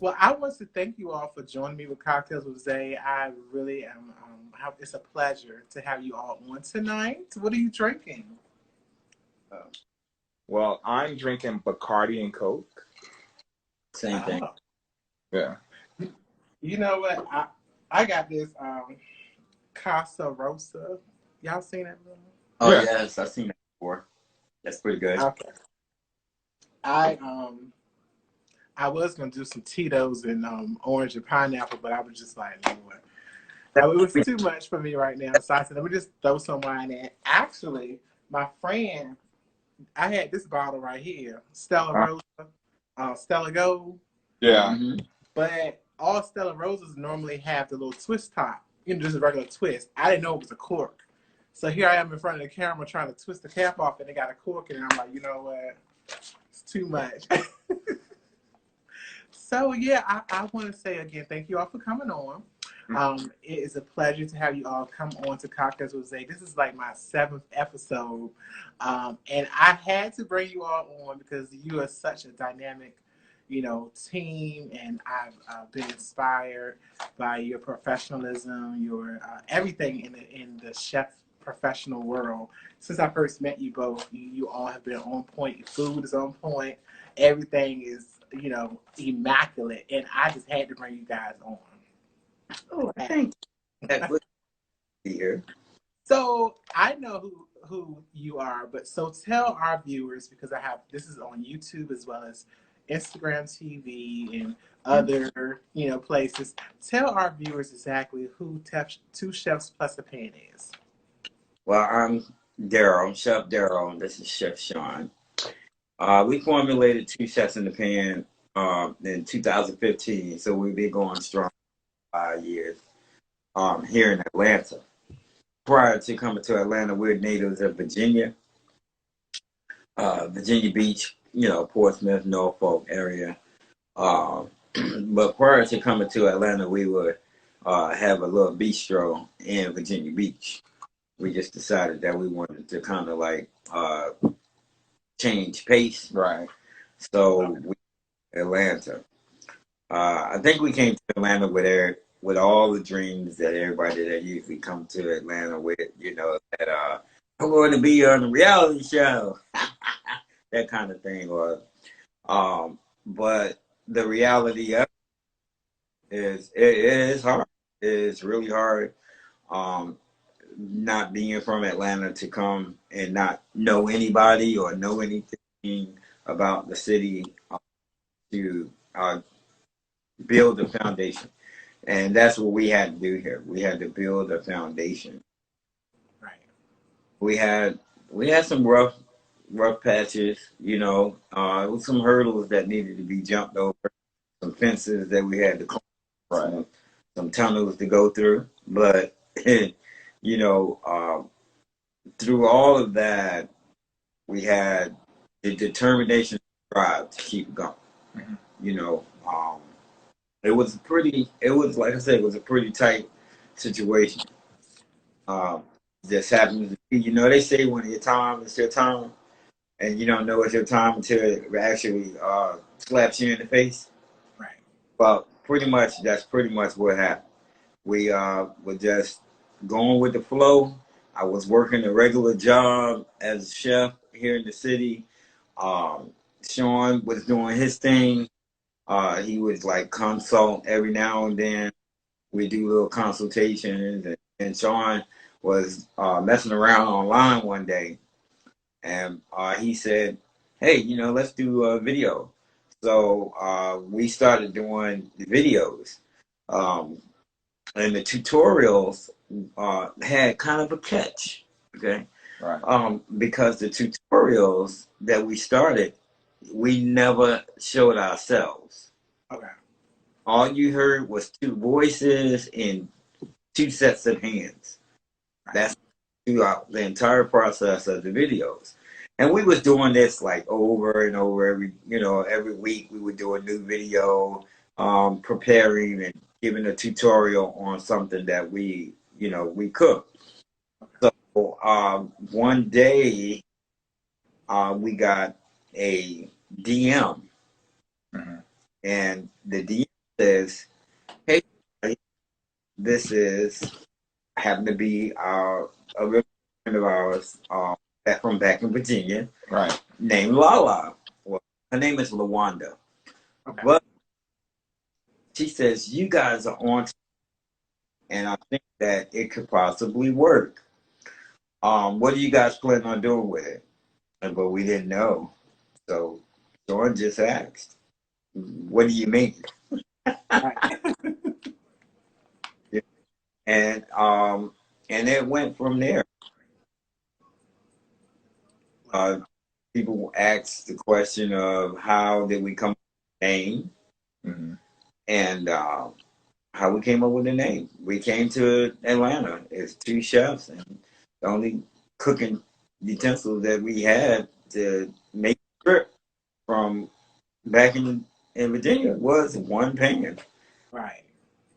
Well, I want to thank you all for joining me with Cocktails with Zaye. I really am. It's a pleasure to have you all on tonight. What are you drinking? Well, I'm drinking Bacardi and Coke. Same thing. Yeah. You know what? I got this Casa Rosa. Y'all seen that movie? Oh Yeah. yes, I've seen that before. That's pretty good. Okay. I was gonna do some Tito's and orange and pineapple, but I was just like, Lord, that it was too much for me right now. So I said, let me just throw some wine in. Actually, my friend, I had this bottle right here, Stella Rosa, Stella Gold. Yeah. Mm-hmm. But all Stella Rosas normally have the little twist top, just a regular twist. I didn't know it was a cork. So here I am in front of the camera trying to twist the cap off, and they got a cork in it. I'm like, you know what? It's too much. So yeah, I want to say again, thank you all for coming on. It is a pleasure to have you all come on to Cocktails with Zaye. This is like my 7th episode, and I had to bring you all on because you are such a dynamic, team, and I've been inspired by your professionalism, your everything in the chef professional world. Since I first met you both, you all have been on point. Your food is on point. Everything is immaculate, and I just had to bring you guys on. Oh, thank you. That's good to be here. So I know who you are, but so tell our viewers, because this is on YouTube as well as Instagram TV and other places. Tell our viewers exactly who Two Chefs Plus a Pan is. Well, I'm Daryl, Chef Daryl, and this is Chef Sean. We formulated Two Chefs in the Pan in 2015, so we've been going strong 5 years here in Atlanta. Prior to coming to Atlanta, we're natives of Virginia, Virginia Beach, Portsmouth, Norfolk area. But prior to coming to Atlanta, we would have a little bistro in Virginia Beach. We just decided that we wanted to kind of like change pace. Right. So we Atlanta. I think we came to Atlanta with all the dreams that everybody that usually come to Atlanta with, that I'm going to be on a reality show, that kind of thing. But the reality of it is it is hard. It's really hard. Not being from Atlanta to come and not know anybody or know anything about the city to build a foundation. And that's what we had to do here. We had to build a foundation. Right. We had some rough patches, with some hurdles that needed to be jumped over, some fences that we had to climb, Right. some tunnels to go through. But through all of that, we had the determination to drive to keep going. Mm-hmm. It was like I said, it was a pretty tight situation. Just happens to be, they say when your time is your time, and you don't know it's your time until it actually slaps you in the face. Right. Well, that's pretty much what happened. We were just going with the flow. I was working a regular job as a chef here in the city. Sean was doing his thing. He would like consult every now and then. We do little consultations, and Sean was messing around online one day, and he said, "Hey, let's do a video." So we started doing the videos, and the tutorials had kind of a catch, okay? Right. Because the tutorials that we started, we never showed ourselves. Okay. All you heard was two voices and two sets of hands. That's throughout the entire process of the videos. And we was doing this like over and over every week we would do a new video, preparing and giving a tutorial on something that we cook. So one day we got a DM, Mm-hmm. and the DM says, "Hey, this is happen to be a real friend of ours, back from back in Virginia, Right. named Lala. Well, her name is Lawanda, Okay. but she says you guys are on, and I think that it could possibly work. What do you guys plan on doing with it?" But we didn't know, so Dawn just asked, "What do you mean?" Right. And it went from there. Uh, People ask the question of how did we come up with the name, Mm-hmm. and how we came up with the name. We came to Atlanta as two chefs, and the only cooking utensils that we had to make the trip from back in Virginia was one pan. Right.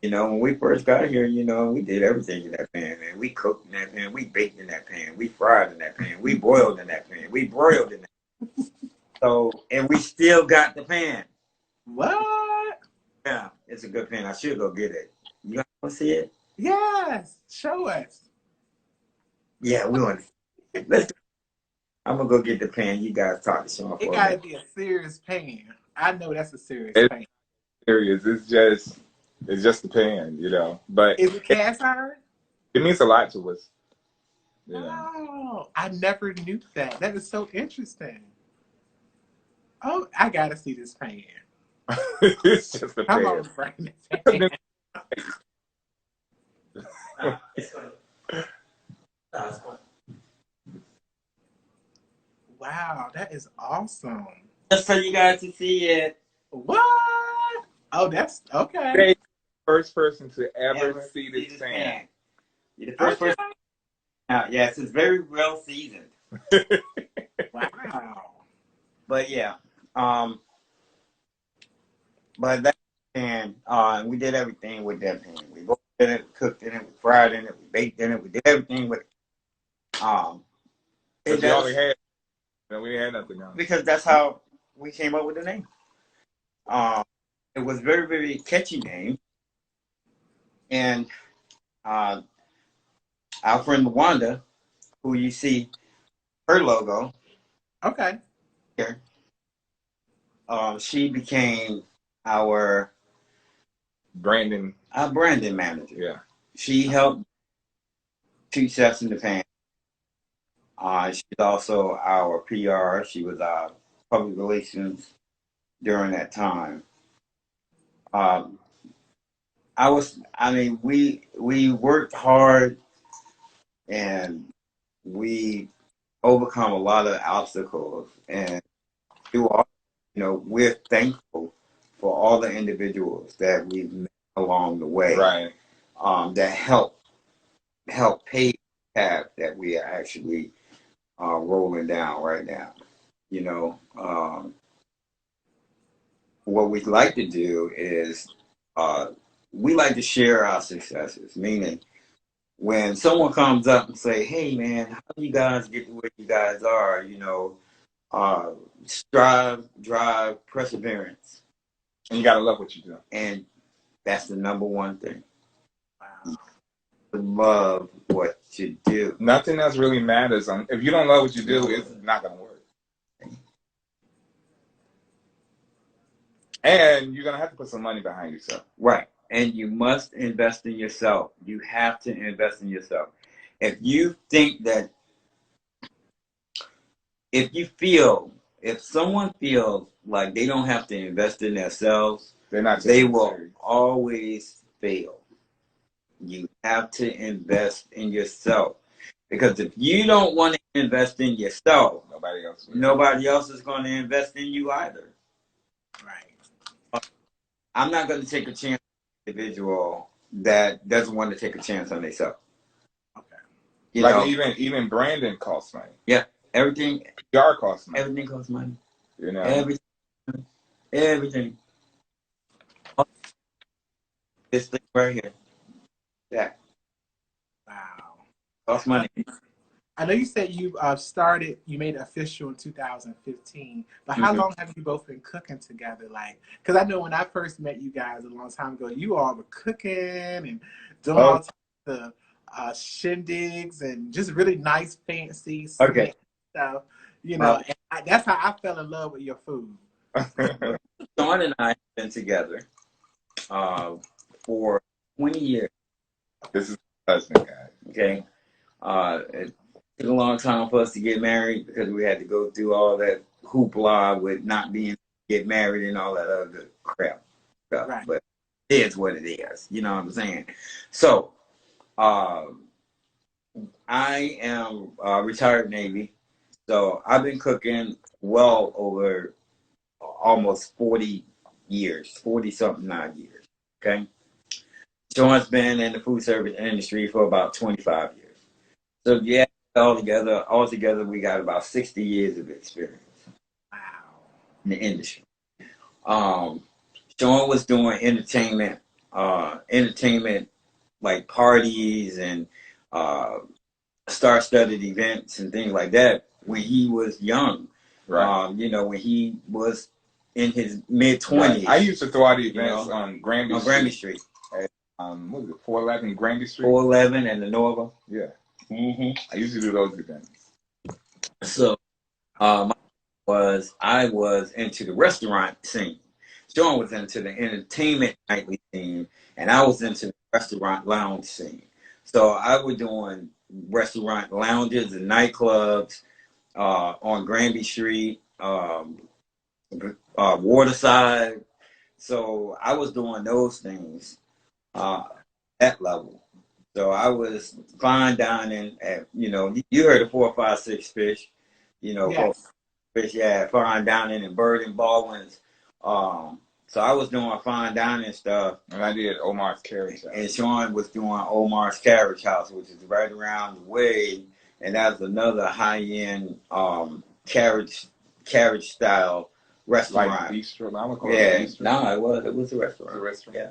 When we first got here, we did everything in that pan, man. We cooked in that pan, we baked in that pan, we fried in that pan, we boiled in that pan, we broiled in that. So, and we still got the pan. What? Yeah, it's a good pan. I should go get it. You want to see it? Yes. Show us. Yeah, we want to. Let's. I'm gonna go get the pan. You guys talk to Sean It for a gotta minute. be a serious pan. I know that's a serious It's pan. serious. It's just the pan, But Is it cast iron? it means a lot to us. Oh, I never knew that. That is so interesting. Oh, I gotta see this pan. It's just the Come pan. on, bring this pan. Wow, that is awesome. Just for you guys to see it. What? Oh, that's okay. They first person to ever Ever see this pan. You're the first Okay. person. Yes, it's very well seasoned. Wow. But yeah, but that pan, we did everything with that pan. We boiled in it, cooked in it, we fried in it, we baked in it, we did everything with it. And Because we only had, we had nothing else. because that's how we came up with the name. It was very, very catchy name, and uh, our friend Wanda, who you see her logo Okay. here, she became our Brandon. branding manager. Yeah. She helped two chefs in the pan. She's also our PR. She was our public relations during that time. Um, we worked hard and we overcome a lot of obstacles. And through all, we're thankful for all the individuals that we've met along the way. Right. That help pave the path that we are actually rolling down right now. What we'd like to do is we like to share our successes, meaning when someone comes up and say, "Hey, man, how do you guys get to where you guys are?" Strive, drive, perseverance, And you gotta love what you do. and that's the number one thing. Wow. Love what you do. Nothing else really matters. If you don't love what you do, it's not gonna work. And you're gonna have to put some money behind yourself. Right. And you must invest in yourself. You have to invest in yourself. If you think that, if someone feels like they don't have to invest in themselves, they will always fail. You have to invest in yourself. Because if you don't want to invest in yourself, nobody else is going to invest in you either. Right. I'm not going to take a chance on an individual that doesn't want to take a chance on themselves. Okay. Even branding costs money. Yeah. Everything. PR costs money. Everything costs money. Everything. Everything. This thing right here. Yeah. Wow. Costs money. I know you said you started, you made it official in 2015, but how Mhm. long have you both been cooking together? Like, because I know when I first met you guys a long time ago, you all were cooking and doing all Oh, types of shindigs and just really nice, fancy Okay. snack stuff, you know, Well, and that's how I fell in love with your food. Sean and I have been together uh, for 20 years. this is my husband, guys. Okay. It took a long time for us to get married because we had to go through all that hoopla with not being get married and all that other crap stuff. Right. But it is what it is. You know what I'm saying? So, uh, I am retired Navy. So I've been cooking well over almost 40 years, 40 something odd years. Okay. Sean's been in the food service industry for about 25 years. So yeah, altogether, we got about 60 years of experience Wow. in the industry. Um, Sean was doing entertainment like parties and uh, star-studded events and things like that when he was young. Right. When he was in his mid Right. 20s. I used to throw out the You events know, on Granby on Street. Grammy Street, What was it, 411 Granby Street? 411 and the Nova. Yeah. hmm I used to do those events. So, um, I was into the restaurant scene. Sean was into the entertainment nightly scene, and I was into the restaurant lounge scene. So I was doing restaurant lounges and nightclubs on Granby Street, Waterside. So I was doing those things uh, at that level. So I was fine dining at, you heard of 456 Fish, for Yes. fish, yeah, fine dining and Bird and Baldwin's. So I was doing fine dining stuff, And I did Omar's Carriage and House. Sean was doing Omar's Carriage House, which is right around the way, and that's another high end carriage style Like restaurant. bistro. I would call it Yeah, a bistro. no, it was a It's a restaurant. restaurant. Yeah,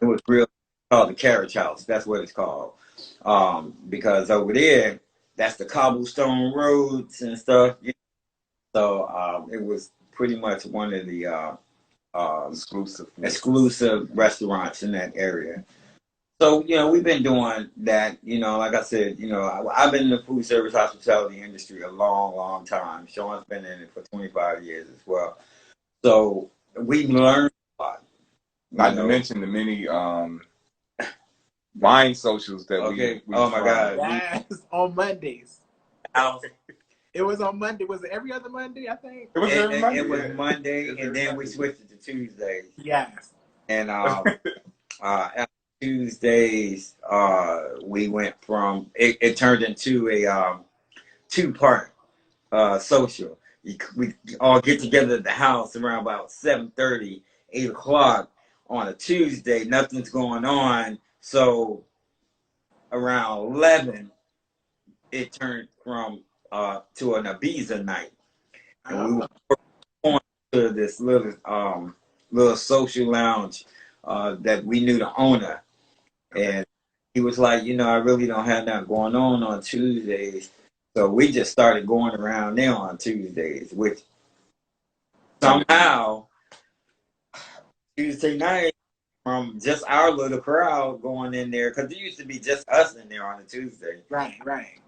it was real called the Carriage House. That's what it's called. Because over there, that's the cobblestone roads and stuff. So it was pretty much one of the Exclusive. exclusive restaurants in that area. So, we've been doing that, like I said, I've been in the food service hospitality industry a long, long time. Sean's been in it for 25 years as well. So we learned a lot. Not to mention the many wine socials that Okay. we Oh my tried. God. Yes. On Mondays. Out. It was on Monday. Was it every other Monday, I think? It was every Monday. It was yeah. Monday, It was and every then we Monday. switched it to Tuesdays. Yes. And after Tuesdays, we went from it turned into a 2-part social. We all get together at the house around about 7:30, 8 o'clock on a Tuesday. Nothing's going on, so around 11, it turned from to an Ibiza night, and we were Oh, going to this little social lounge that we knew the owner, and he was like, I really don't have nothing going on Tuesdays, so we just started going around there on Tuesdays, which somehow Tuesday night from just our little crowd going in there, because it used to be just us in there on a Tuesday right, right.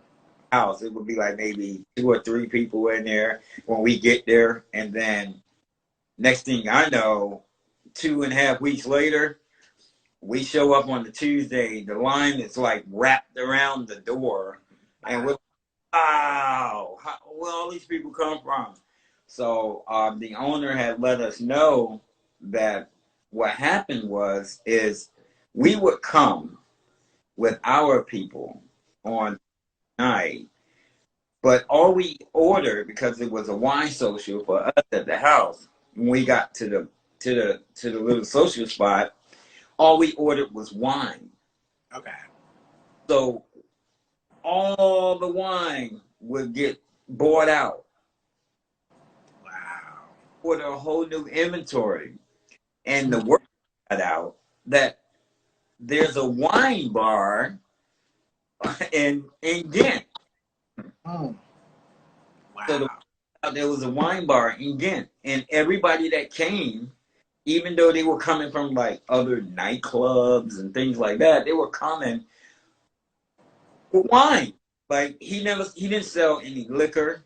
house. It would be like maybe 2 or 3 people in there when we get there, and then next thing I know, 2.5 weeks later, we show up on the Tuesday. The line is like wrapped around the door, and we're like, wow, where all these people come from? So the owner had let us know that what happened is we would come with our people on night, but all we ordered, because it was a wine social for us at the house, when we got to the little social spot, all we ordered was wine. Okay. So all the wine would get bought out, Wow. order a whole new inventory, and the word got out that there's a wine bar in Ghent. Mm. So Wow. there was a wine bar in Ghent, and everybody that came, even though they were coming from like other nightclubs and things like that, they were coming for wine. Like he didn't sell any liquor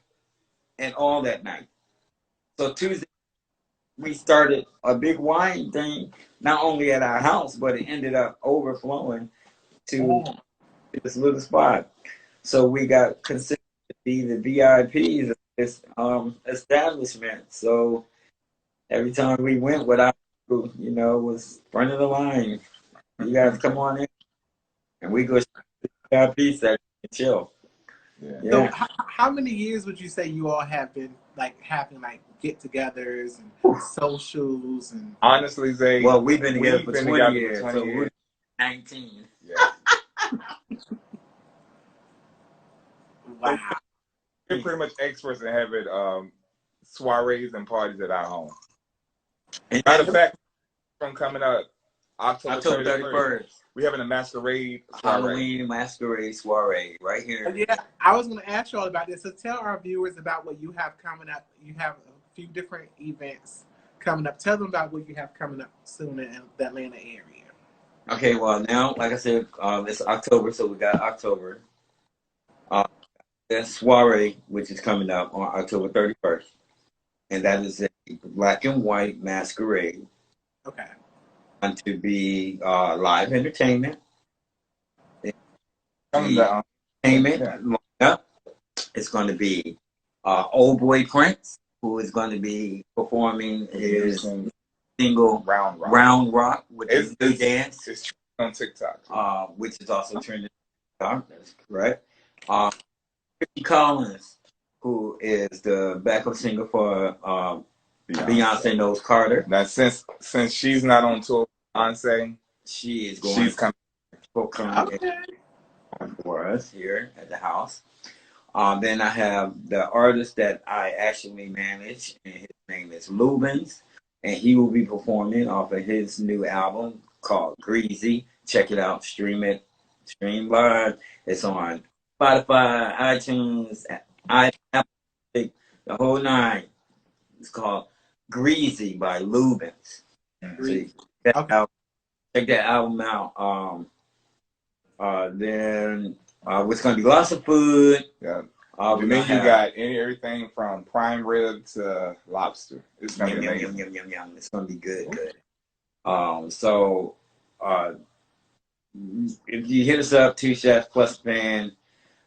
and all that night. So Tuesday we started a big wine thing, not only at our house, but it ended up overflowing to Mm. this little spot. So we got considered to be the VIPs of this establishment. So every time we went with our group, was front of the line. You guys come on in, and we go to the VIP section and chill. Yeah. So Yeah. how many years would you say you all have been like having like get-togethers and socials and? Honestly, Zay, Well, we've been together we've for been 20 together for years, 20 so we're years. 19. Yeah. So Wow. we're pretty much experts in having soirees and parties at our home. And Matter of fact, from coming up October October 31st, 31st, we're having a masquerade soiree. Halloween masquerade soiree right here. Yeah, I was going to ask you all about this. So tell our viewers about what you have coming up. You have a few different events coming up. Tell them about what you have coming up soon in the Atlanta area. Okay, well now, like I said, it's October, so we got October. There's soiree, which is coming up on October 31st, and that is a black and white masquerade. Okay. Going to be live entertainment. Coming Entertainment lineup. It's going to be Old Boy Prince, who is going to be performing his single Round Rock, which is a new dance. It's on TikTok. Which is also trending on TikTok. That's correct. Ricky Collins, who is the backup singer for Beyonce Knows Carter. Now, since she's not on tour with Beyonce, she's coming. Okay. For us here at the house. Then I have the artist that I actually manage, and his name is Lubens, and he will be performing off of his new album called Greasy. Check it out, stream live. It's on Spotify, iTunes, Apple, the whole nine. It's called Greasy by Lubens. Greasy. Check that album out. Then it's going to be lots of food. Yeah. The menu got everything from prime rib to lobster. It's going to be amazing. Yum. It's going to be good. So if you hit us up, Two Chefs Plus Fan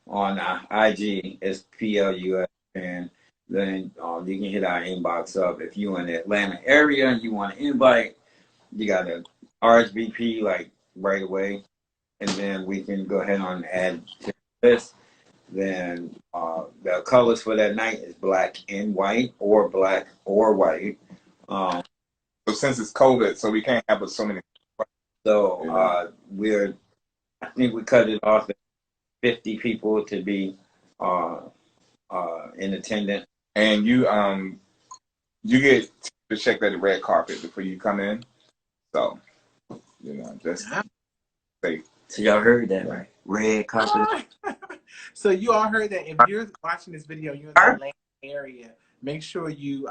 on IG, it's PLUS Fan. Then you can hit our inbox up. If you're in the Atlanta area and you want to invite, you got to RSVP like right away. And then we can go ahead and add to this. Then the colors for that night is black and white, or black or white. So since it's COVID, so we can't have so many. So I think we cut it off at 50 people to be in attendance. And you get to check that red carpet before you come in. So just safe. So y'all heard that, right? Red carpet. So you all heard that. If you're watching this video, you're in the Atlanta area, make sure you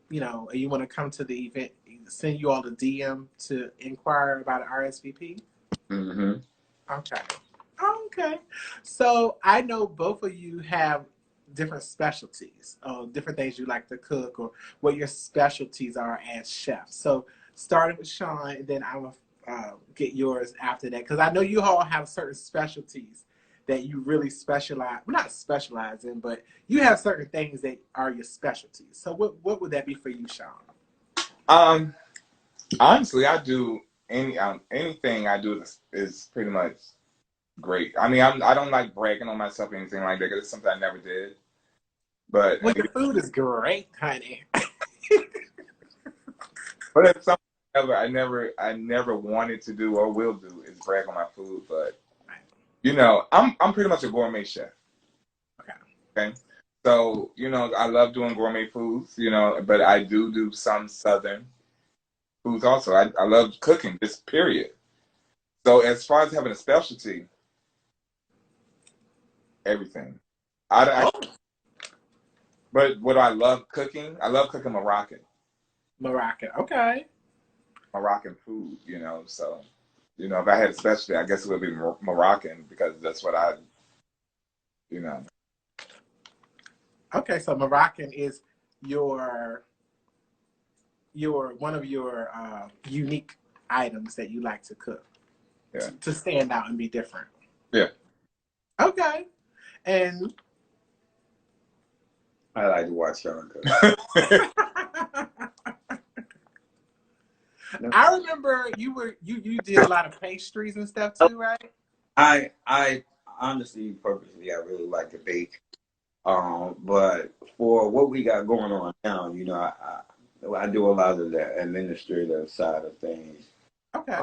you want to come to the event, send you all the DM to inquire about an RSVP. Mm-hmm. Okay. So I know both of you have different specialties, different things you like to cook, or what your specialties are as chefs. So starting with Sean, and then I will get yours after that, because I know you all have certain specialties that you really specialize, well, not specialize in, but you have certain things that are your specialties. So what would that be for you, Sean? Honestly, I do anything I do is pretty much great. I mean, I don't like bragging on myself or anything like that, because it's something I never did. But well, your food is great, honey. But it's something I never wanted to do or will do is brag on my food. But I'm pretty much a gourmet chef. Okay. So I love doing gourmet foods. But I do some southern foods also. I love cooking. Just period. So as far as having a specialty, everything. I, Oh, but what I love cooking, I love cooking Moroccan. Okay. Moroccan food, you know. So, you know, if I had a specialty, I guess it would be Moroccan because that's what I, you know. Okay, so Moroccan is your one of your unique items that you like to cook Yeah. to stand out and be different. Yeah. Okay. And I like to watch Sean cook. I remember you did a lot of pastries and stuff too, right? I honestly, purposely, I really like to bake. But for what we got going on now, you know, I do a lot of the administrative side of things. Okay.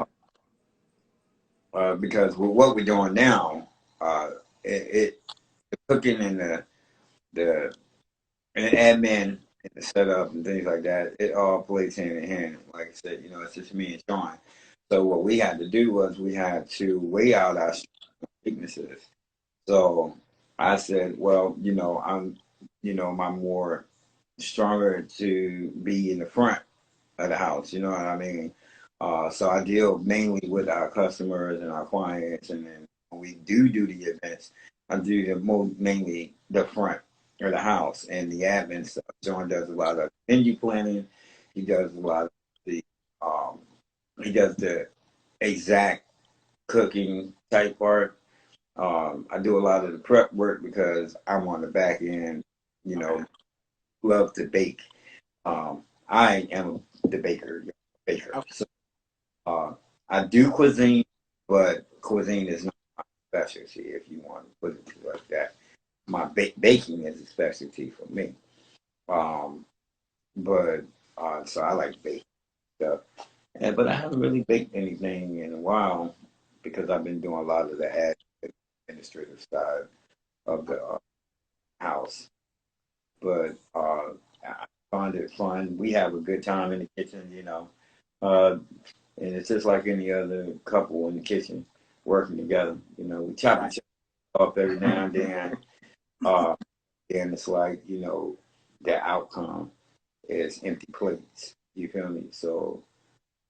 Because with what we're doing now, the cooking and the and admin and the setup and things like that, it all plays hand in hand. Like I said, you know, it's just me and Sean. So what we had to do was we had to weigh out our weaknesses. So I said, well, you know, I'm more stronger to be in the front of the house. You know what I mean? So I deal mainly with our customers and our clients, and then when we do the events, I do mainly the front of the house and the admin stuff. John does a lot of menu planning. He does a lot of the um, he does the exact cooking type part. I do a lot of the prep work because I'm on the back end. You know, love to bake. I am the baker. Okay. So I do cuisine, but cuisine is not my specialty. If you want to put it like that, my baking is a specialty for me. Um, but so I like baking stuff, but I haven't really baked anything in a while because I've been doing a lot of the administrative side of the house. But I find it fun. We have a good time in the kitchen, you know. Uh, and it's just like any other couple in the kitchen working together. You know, we chop Right. each other up every now and then. Uh, and it's like, you know, the outcome is empty plates. You feel me? So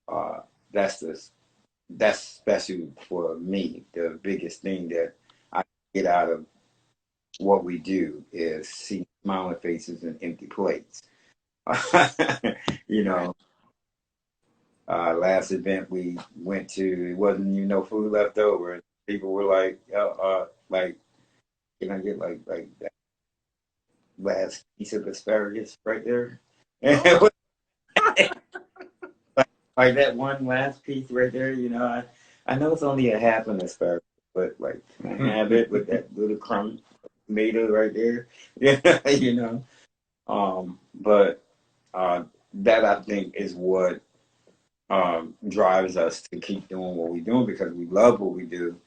uh, that's the that's special for me. The biggest thing that I get out of what we do is see smiling faces and empty plates. You Right. know, last event we went to, it wasn't even no food left over. People were like, can I get like that last piece of asparagus right there? Oh. Like that one last piece right there. You know, I know it's only a half an asparagus, but like, can I have it with that little crumb tomato right there? Yeah, you know. But that I think is what drives us to keep doing what we're doing because we love what we do.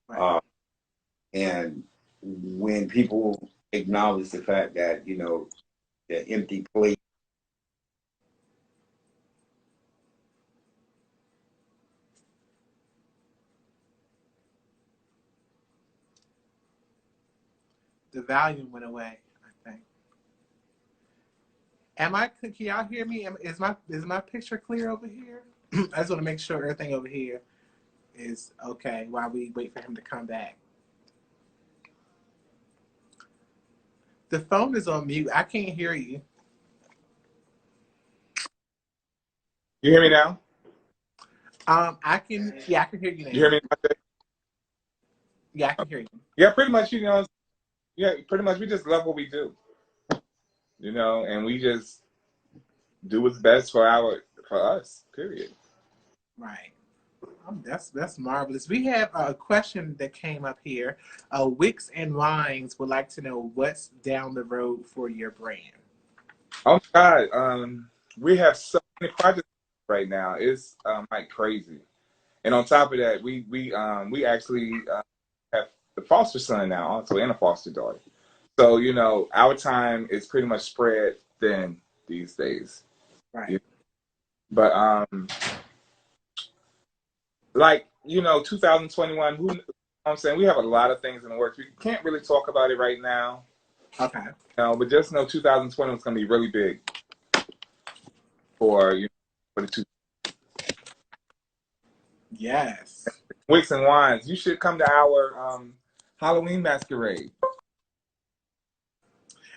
Right. Uh, and when people acknowledge the fact that, you know, the empty plate, The volume went away, I think. Can y'all hear me? Is my picture clear over here? I just want to make sure everything over here is okay while we wait for him to come back. The phone is on mute. I can't hear you. You hear me now? I can hear you You hear now. me? Yeah, I can hear you. Yeah, pretty much, you know, yeah, pretty much we just love what we do, you know, and we just do what's best for us, period. Right. That's marvelous. We have a question that came up here. Wicks and Wines would like to know what's down the road for your brand. Oh my God, we have so many projects right now. It's like crazy. And on top of that, we actually have the foster son now also and a foster daughter. So you know, our time is pretty much spread thin these days. Right. You- But like you know, 2021. Who? You know what I'm saying we have a lot of things in the works. We can't really talk about it right now. Okay. But just know 2020 is going to be really big for for the two. Yes. Wicks and Wines. You should come to our Halloween masquerade.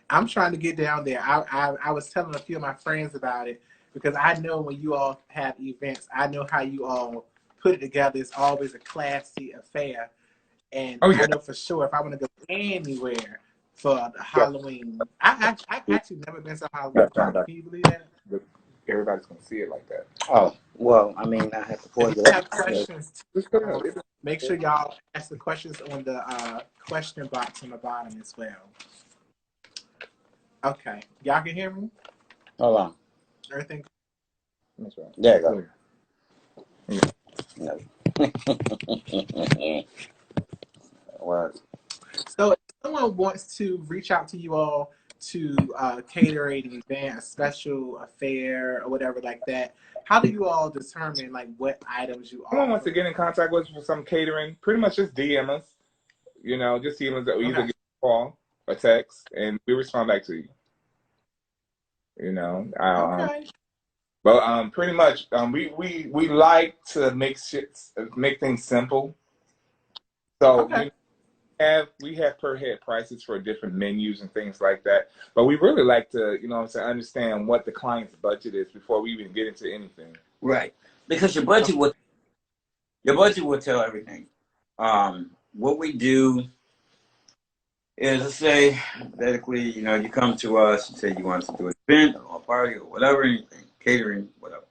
I'm trying to get down there. I was telling a few of my friends about it because I know when you all have events, I know how you all put it together. It's always a classy affair. And Oh, yeah. I know for sure if I want to go anywhere for the Yeah. Halloween, I've actually never been to a Halloween party. Can you believe that? Everybody's going to see it like that. Oh, well, I mean, I have to pause If it you up. have questions, make sure y'all ask the questions on the question box on the bottom as well. Okay. Y'all can hear me? Hold on. Everything? That's right. There you go. No. What? So if someone wants to reach out to you all to cater an event, a special affair, or whatever like that, how do you all determine like what items you Someone wants offer? to get in contact with us for some catering, pretty much just DM us. Just DM us, or either get a call or text, and we respond back to you. Okay. But pretty much, we like to make things simple. So Okay. we have per head prices for different menus and things like that. But we really like to, understand what the client's budget is before we even get into anything. Right. Because your budget will tell everything. What we do is, let's say, basically, you come to us and say you want to do an event or a party or whatever, anything, catering, whatever.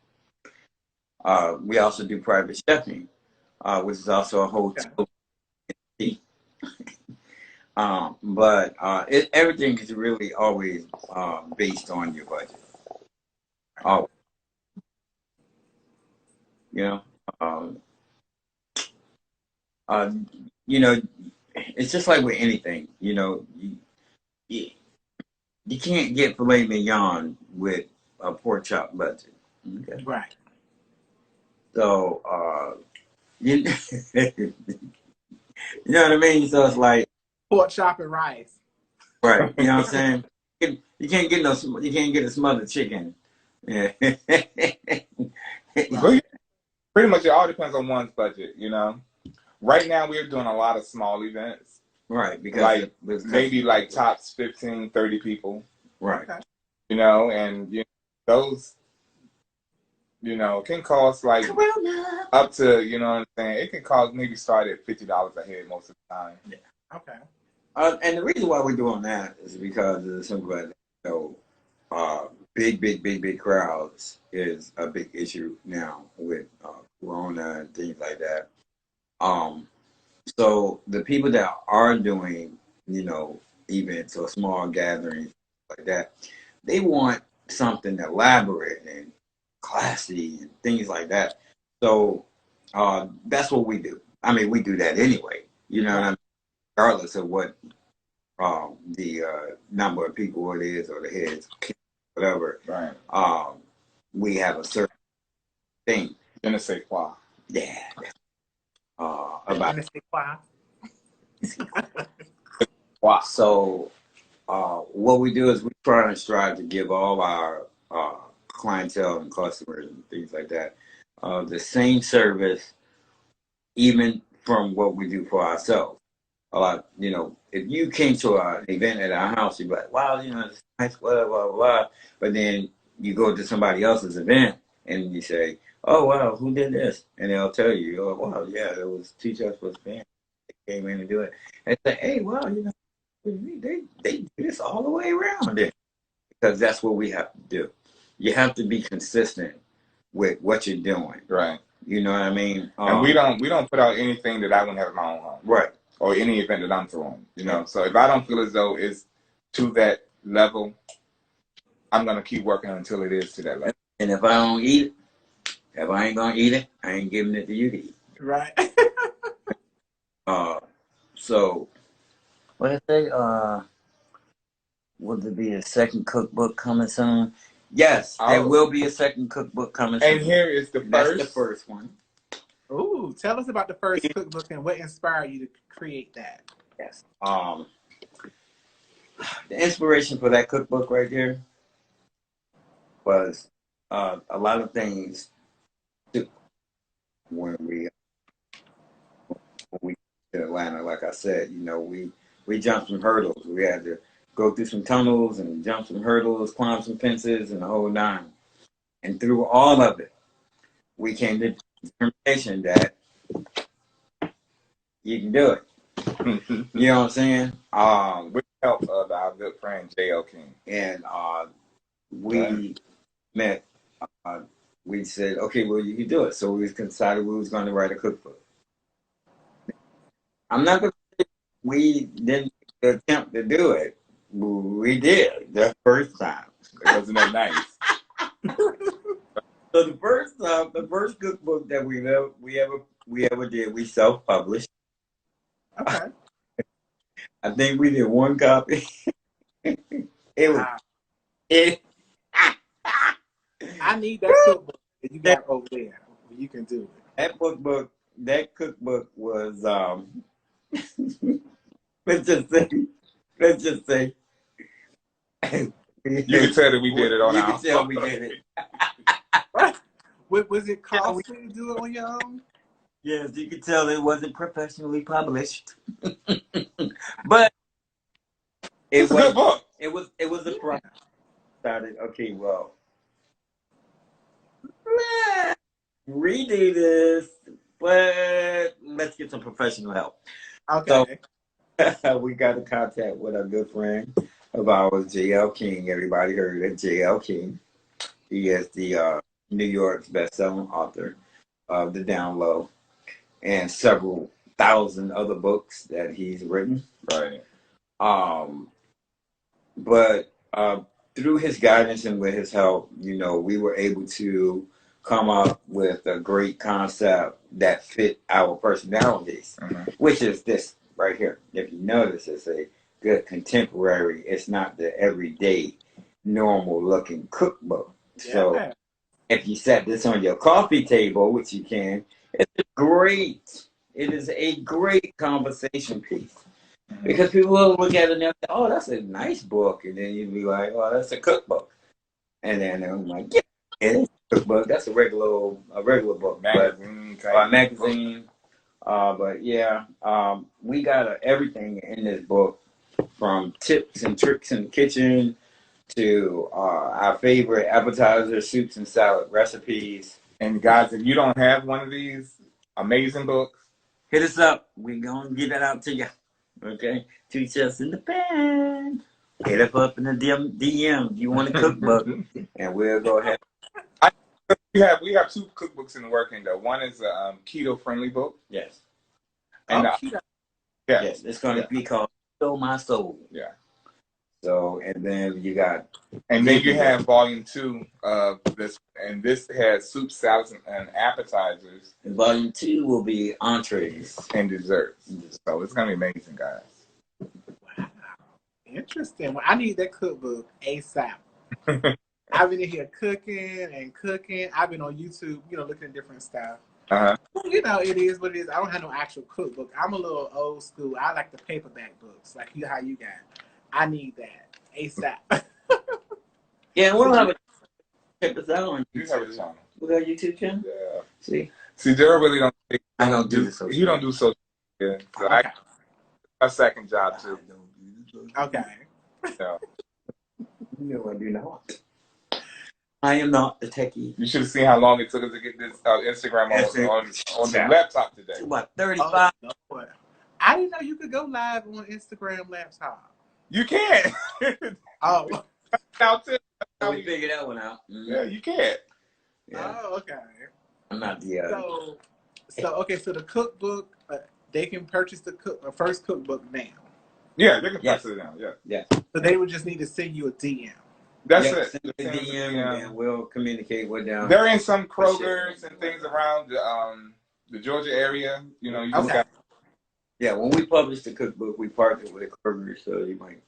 We also do private chefing, which is also a hotel. But everything is really always based on your budget. Oh, um, uh, it's just like with anything. You can't get filet mignon with a pork chop budget. Okay. Right. So, you, you know what I mean? So it's like Pork chop and rice. right. You know what I'm saying? You can't get a smothered chicken. Yeah. Pretty much, it all depends on one's budget. Right now we're doing a lot of small events. Right, because maybe like tops 15, 30 people. Right. Okay. And those can cost like up to, what I'm saying, it can cost maybe start at $50 a head most of the time. Yeah. Okay. And the reason why we're doing that is because of the simple fact big crowds is a big issue now with Corona and things like that. So the people that are doing, events or small gatherings like that, they want something elaborate and classy and things like that. So that's what we do. I mean, we do that anyway. You know what I mean? Regardless of what the number of people it is or the heads, whatever. Right. We have a certain thing. Je ne sais quoi. Yeah. Je ne sais quoi. Wow. So what we do is we try and strive to give all our clientele and customers and things like that the same service, even from what we do for ourselves. If you came to an event at our house, you'd be like, wow, it's nice, blah, blah, blah. But then you go to somebody else's event and you say, oh, wow, who did this? And they'll tell you, oh, wow, yeah, it was Teachers was band. They came in and do it. And say, hey, well, they do this all the way around it. Because that's what we have to do. You have to be consistent with what you're doing. Right. You know what I mean? And we don't put out anything that I wouldn't have in my own home. Right. Or any event that I'm throwing. So if I don't feel as though it's to that level, I'm gonna keep working until it is to that level. And if I don't eat it, if I ain't gonna eat it, I ain't giving it to you to eat. Right. So what I say? Will there be a second cookbook coming soon? Yes, there will be a second cookbook coming soon. And here is the first. That's the first one. Ooh, tell us about the first cookbook and what inspired you to create that. Yes. The inspiration for that cookbook right there was a lot of things too, when we to Atlanta. Like I said, we jumped some hurdles. We had to go through some tunnels and jump some hurdles, climb some fences, and the whole nine. And through all of it, we came to the determination that you can do it. You know what I'm saying? With the help of our good friend J.L. King. And we met. We said, okay, well, you can do it. So we decided we was going to write a cookbook. I'm not going to say we didn't attempt to do it. We did the first time. Wasn't that nice? So the first cookbook that we ever did, we self-published. Okay. I think we did one copy. It was it. I need that cookbook that you got over there. You can do it. That cookbook was let's just say You can tell that we did it on you our can tell we did it. Was it costly to do it on your own? Yes, you can tell it wasn't professionally published. But It's a good book. It was a process. Started, okay, well, let's redo this, but let's get some professional help. Okay. So we got in contact with a good friend of ours, J.L. King. Everybody heard of J.L. King. He is the New York's best-selling author of The Down Low and several thousand other books that he's written. Right. But through his guidance and with his help, we were able to come up with a great concept that fit our personalities, which is this right here. If you notice, it's a good contemporary. It's not the everyday, normal-looking cookbook. Yeah. So if you set this on your coffee table, which you can, it is a great conversation piece. Because people will look at it and they'll say, oh, that's a nice book. And then you'll be like, oh, that's a cookbook. And then I'm like, yeah, it's a cookbook. That's a regular book. Magazine. But yeah, we got everything in this book, from tips and tricks in the kitchen to our favorite appetizer, soups and salad recipes. And guys, if you don't have one of these amazing books, hit us up. We're going to get that out to you. Okay? 2 chefs in the pan. Hit up in the DM. You want a cookbook? And we'll go ahead. We have 2 cookbooks in the working though. One is a keto friendly book. Yes. And yes, it's going to be called Fill My Soul. Yeah. So, and then you got... And then you have volume 2 of this, and this has soup, salads, and appetizers. And volume 2 will be entrees. And desserts. So it's going to be amazing, guys. Wow. Interesting. Well, I need that cookbook ASAP. I've been in here cooking. I've been on YouTube, looking at different stuff. It is what it is. I don't have no actual cookbook. I'm a little old school. I like the paperback books, like how you got. I need that ASAP. Yeah, we'll have a check us out on YouTube. You have a channel. We got a YouTube channel? Yeah. See, Daryl really don't. I don't do this. He don't do social media. So okay. My second job too. Okay. So. No, I do not. I am not the techie. You should have seen how long it took us to get this Instagram on the laptop today. What, 35? Oh, no. I didn't know you could go live on Instagram laptop. You can. Oh. We figured that one out. Mm-hmm. Yeah, you can. Yeah. Oh, okay. I'm not the... So the cookbook, they can purchase the first cookbook now. Yeah, they can purchase it now. Yeah. So they would just need to send you a DM. That's it. Send a DM and we'll communicate with them. They're in some Kroger's and things around the Georgia area. You just got. Yeah, when we published the cookbook, we partnered with Kroger, so you might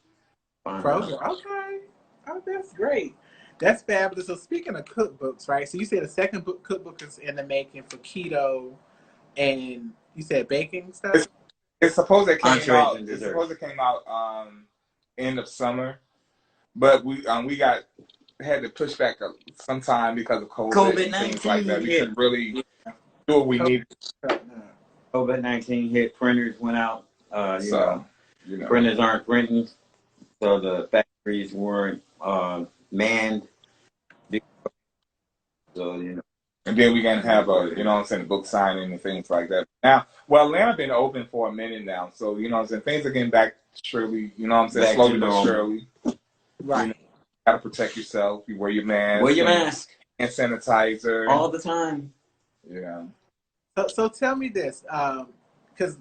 find Kroger. Okay. Oh, that's great. That's fabulous. So speaking of cookbooks, right? So you said the second cookbook is in the making for keto, and you said baking stuff. It's supposed it came out. It's supposed it came out end of summer, but we had to push back some time because of COVID and things like that. We couldn't really do what we needed. COVID-19 hit, printers went out. Printers aren't printing, so the factories weren't manned. So, And then we're gonna have book signing and things like that. Now, well, Atlanta been open for a minute now, so things are getting back surely. Slowly but surely. Right. You gotta protect yourself. You wear your mask. Wear your mask. And sanitizer. All the time. Yeah. So tell me this, because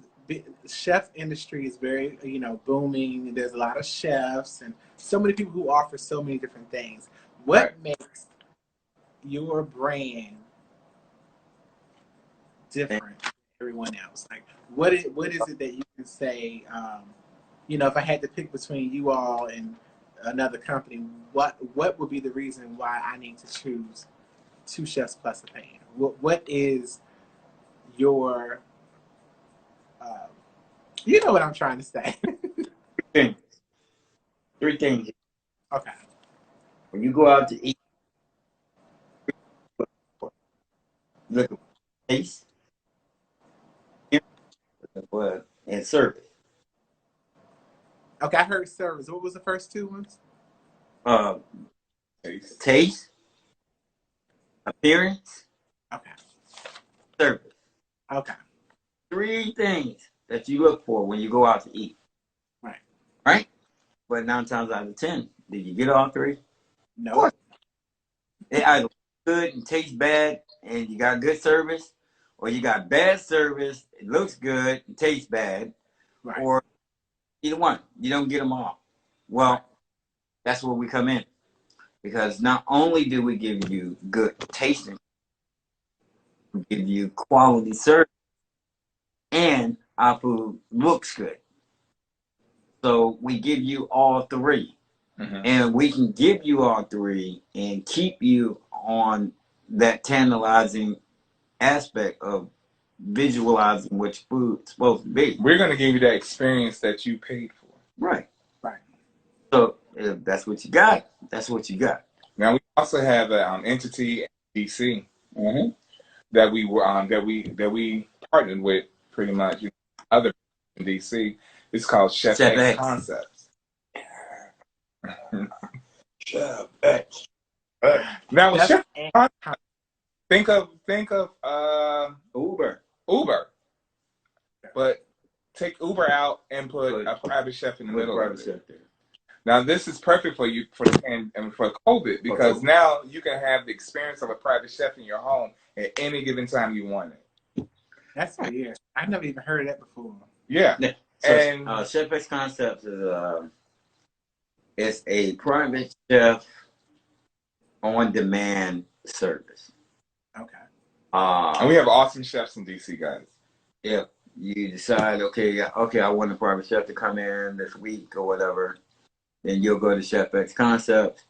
chef industry is very, booming. There's a lot of chefs and so many people who offer so many different things. What makes your brand different than everyone else? Like, what is it that you can say? If I had to pick between you all and another company, what would be the reason why I need to choose Two Chefs Plus a Pan? What is your you know what I'm trying to say? Three things. Okay. When you go out to eat, look at taste and service. Okay, I heard service. What was the first two ones? Taste, appearance, okay, service. Okay. Three things that you look for when you go out to eat. Right. Right? But 9 times out of 10, did you get all three? No. It either looks good and tastes bad and you got good service, or you got bad service, it looks good and tastes bad, right. Or either one. You don't get them all. Well, that's where we come in. Because not only do we give you good tasting, we give you quality service, and our food looks good. So we give you all three. Mm-hmm. And we can give you all three and keep you on that tantalizing aspect of visualizing which food's supposed to be. We're going to give you that experience that you paid for. Right. Right. So if that's what you got, that's what you got. Now we also have an entity in DC that we partnered with pretty much other in DC. It's called Chef X Concepts. Chef X. Now with Chef X, think of Uber. But take Uber out and put a private chef in the middle of it. Now this is perfect for you for COVID, because now you can have the experience of a private chef in your home at any given time you want it. That's weird. I've never even heard of that before. Yeah. So, and Chef X Concepts is a private chef on-demand service. Okay. And we have awesome chefs in DC, guys. Yeah. You decide, okay, I want a private chef to come in this week or whatever. Then you'll go to Chef X Concepts.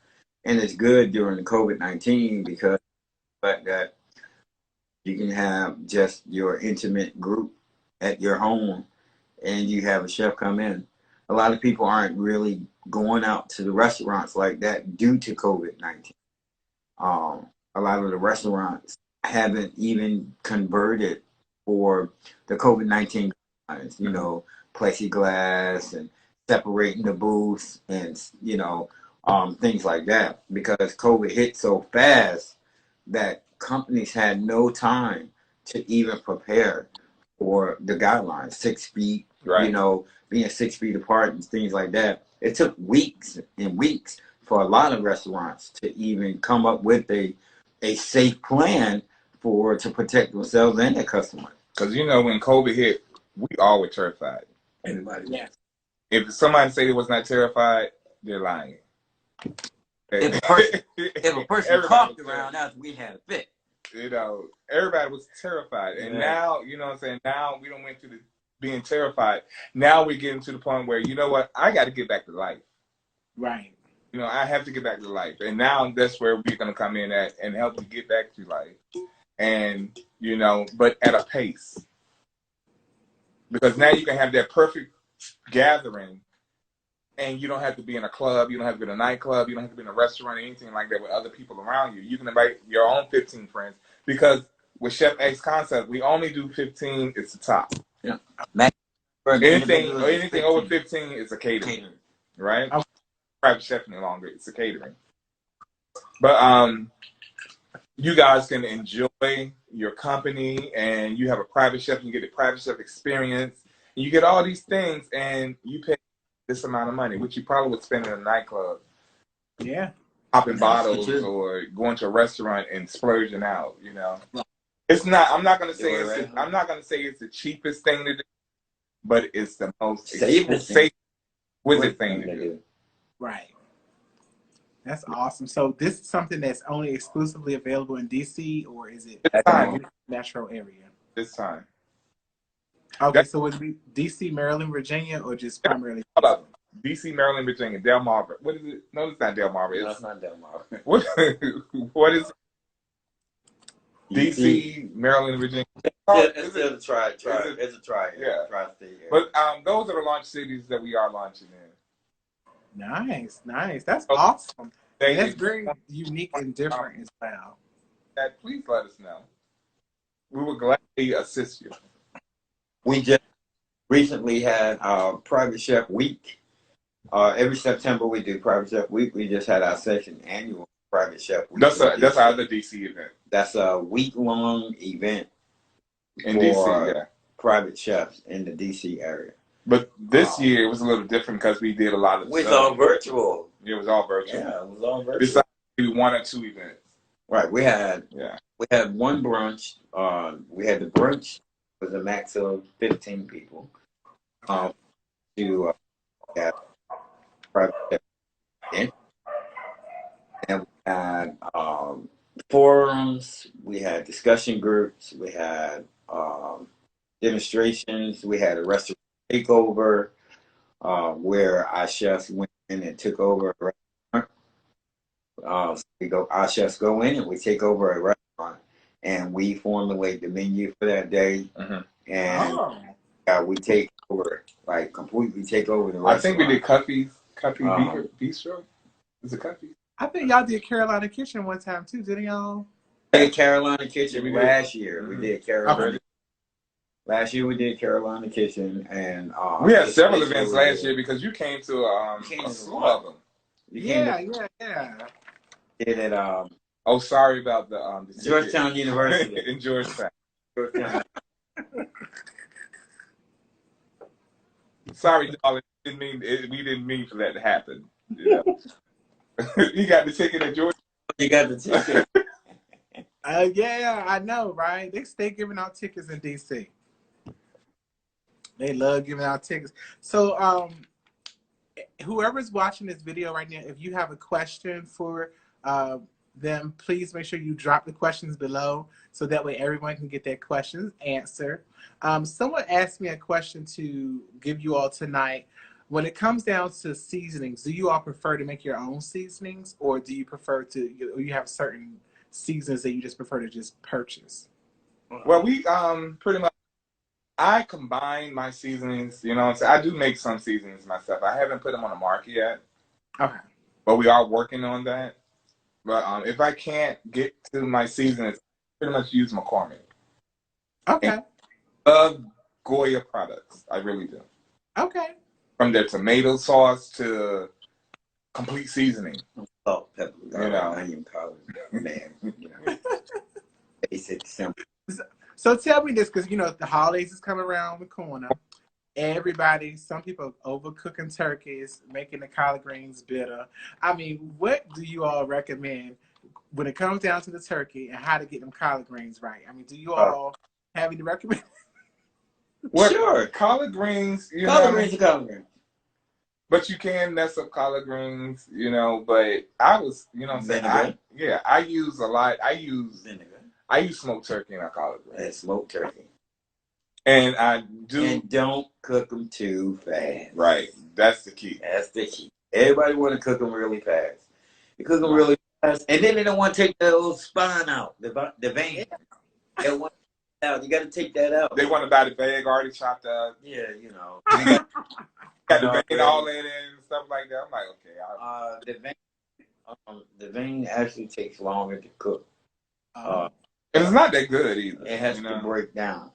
And it's good during the COVID-19 because the fact that you can have just your intimate group at your home and you have a chef come in. A lot of people aren't really going out to the restaurants like that due to COVID-19. A lot of the restaurants haven't even converted for the COVID-19 guidelines, plexiglass and separating the booths and, things like that, because COVID hit so fast that companies had no time to even prepare for the guidelines, 6 feet, right. Being 6 feet apart and things like that. It took weeks and weeks for a lot of restaurants to even come up with a safe plan to protect themselves and their customers. Because when COVID hit, we all were terrified. Everybody. Yeah. If somebody say they was not terrified, they're lying. If a person coughed around us, we had a fit. Everybody was terrified. And now, now we don't went through being terrified. Now we're getting to the point where, I got to get back to life. Right. I have to get back to life. And now that's where we're going to come in at and help you get back to life. And, but at a pace. Because now you can have that perfect gathering and you don't have to be in a club, you don't have to be in a nightclub, you don't have to be in a restaurant or anything like that with other people around you. You can invite your own 15 friends, because with Chef X concept, we only do 15. It's the top. Yeah. Anything over 15 is a catering. Right? Okay. Private chef no longer. It's a catering. But you guys can enjoy your company, and you have a private chef. You get a private chef experience, and you get all these things, and you pay this amount of money, which you probably would spend in a nightclub. Yeah. Popping bottles or going to a restaurant and splurging out. You know, it's not. I'm not gonna say I'm not gonna say it's the cheapest thing to do, but it's the most safe exquisite thing to do. Right. That's awesome. So this is something that's only exclusively available in DC, or is it metro area? This time. Okay, so would it be DC, Maryland, Virginia, or just primarily? How about DC, Maryland, Virginia, Delmarva? What is it? No, it's not Delmarva. No, it's not Delmarva. What is it? DC, Maryland, Virginia. It's a try. It's a try. Yeah. Tri-state area. But those are the launch cities that we are launching in. Nice. That's awesome. And that's very unique and different as well. Please let us know. We will gladly assist you. We just recently had our Private Chef Week. Every September we do Private Chef Week. We just had our second annual Private Chef Week. That's our other DC event. That's a week-long event in DC, yeah. Private chefs in the DC area. But this year it was a little different because we did a lot of stuff. It was all virtual. It was all virtual. Yeah, it was all virtual. Besides one or two events. Right. We had one brunch. We had the brunch with a max of 15 people. To have private event. And we had forums, we had discussion groups, we had demonstrations, we had a restaurant takeover where our chefs went in and took over a restaurant. Our chefs go in and we take over a restaurant, and we formulate the menu for that day, and we take over, like completely take over the restaurant. I think we did Cuffy Bistro. Is it Cuffy? I think y'all did Carolina Kitchen one time too, didn't y'all? We did Carolina Kitchen last year. We did Carolina. Okay. Last year we did Carolina Kitchen, and we had several events last year because you came to a slew of them. Yeah. Did it? Oh, sorry about the Georgetown University in Georgetown. Sorry, darling. We didn't mean for that to happen. You know? You got the ticket at Georgetown. You got the ticket. Yeah, I know, right? They stay giving out tickets in DC. They love giving out tickets. So, whoever's watching this video right now, if you have a question for them, please make sure you drop the questions below so that way everyone can get their questions answered. Someone asked me a question to give you all tonight. When it comes down to seasonings, do you all prefer to make your own seasonings, or do you prefer to, or you have certain seasons that you just prefer to just purchase? Well, we pretty much, I combine my seasonings, you know what I'm saying? I do make some seasonings myself. I haven't put them on the market yet. Okay. But we are working on that. But if I can't get to my seasonings, I pretty much use McCormick. Okay. And I love Goya products. I really do. Okay. From their tomato sauce to complete seasoning. Salt, pepper, onion powder, man. Basic, simple. So tell me this, because the holidays is coming around the corner. Some people overcooking turkeys, making the collard greens bitter. I mean, what do you all recommend when it comes down to the turkey and how to get them collard greens right? I mean, do you all have any recommendations? Sure. Collard greens. Collard greens. But you can mess up collard greens, but I was, I use a lot. I use smoked turkey in our collard greens. And smoked turkey. And I do. And don't cook them too fast. Right. That's the key. Everybody want to cook them really fast. You cook them really fast, and then they don't want to take the old spine out, the vein. They want it out. You got to take that out. They want to buy the bag already chopped up. Yeah, got the vein all in it and stuff like that. I'm like, okay. The vein actually takes longer to cook. And it's not that good either. It has to break down.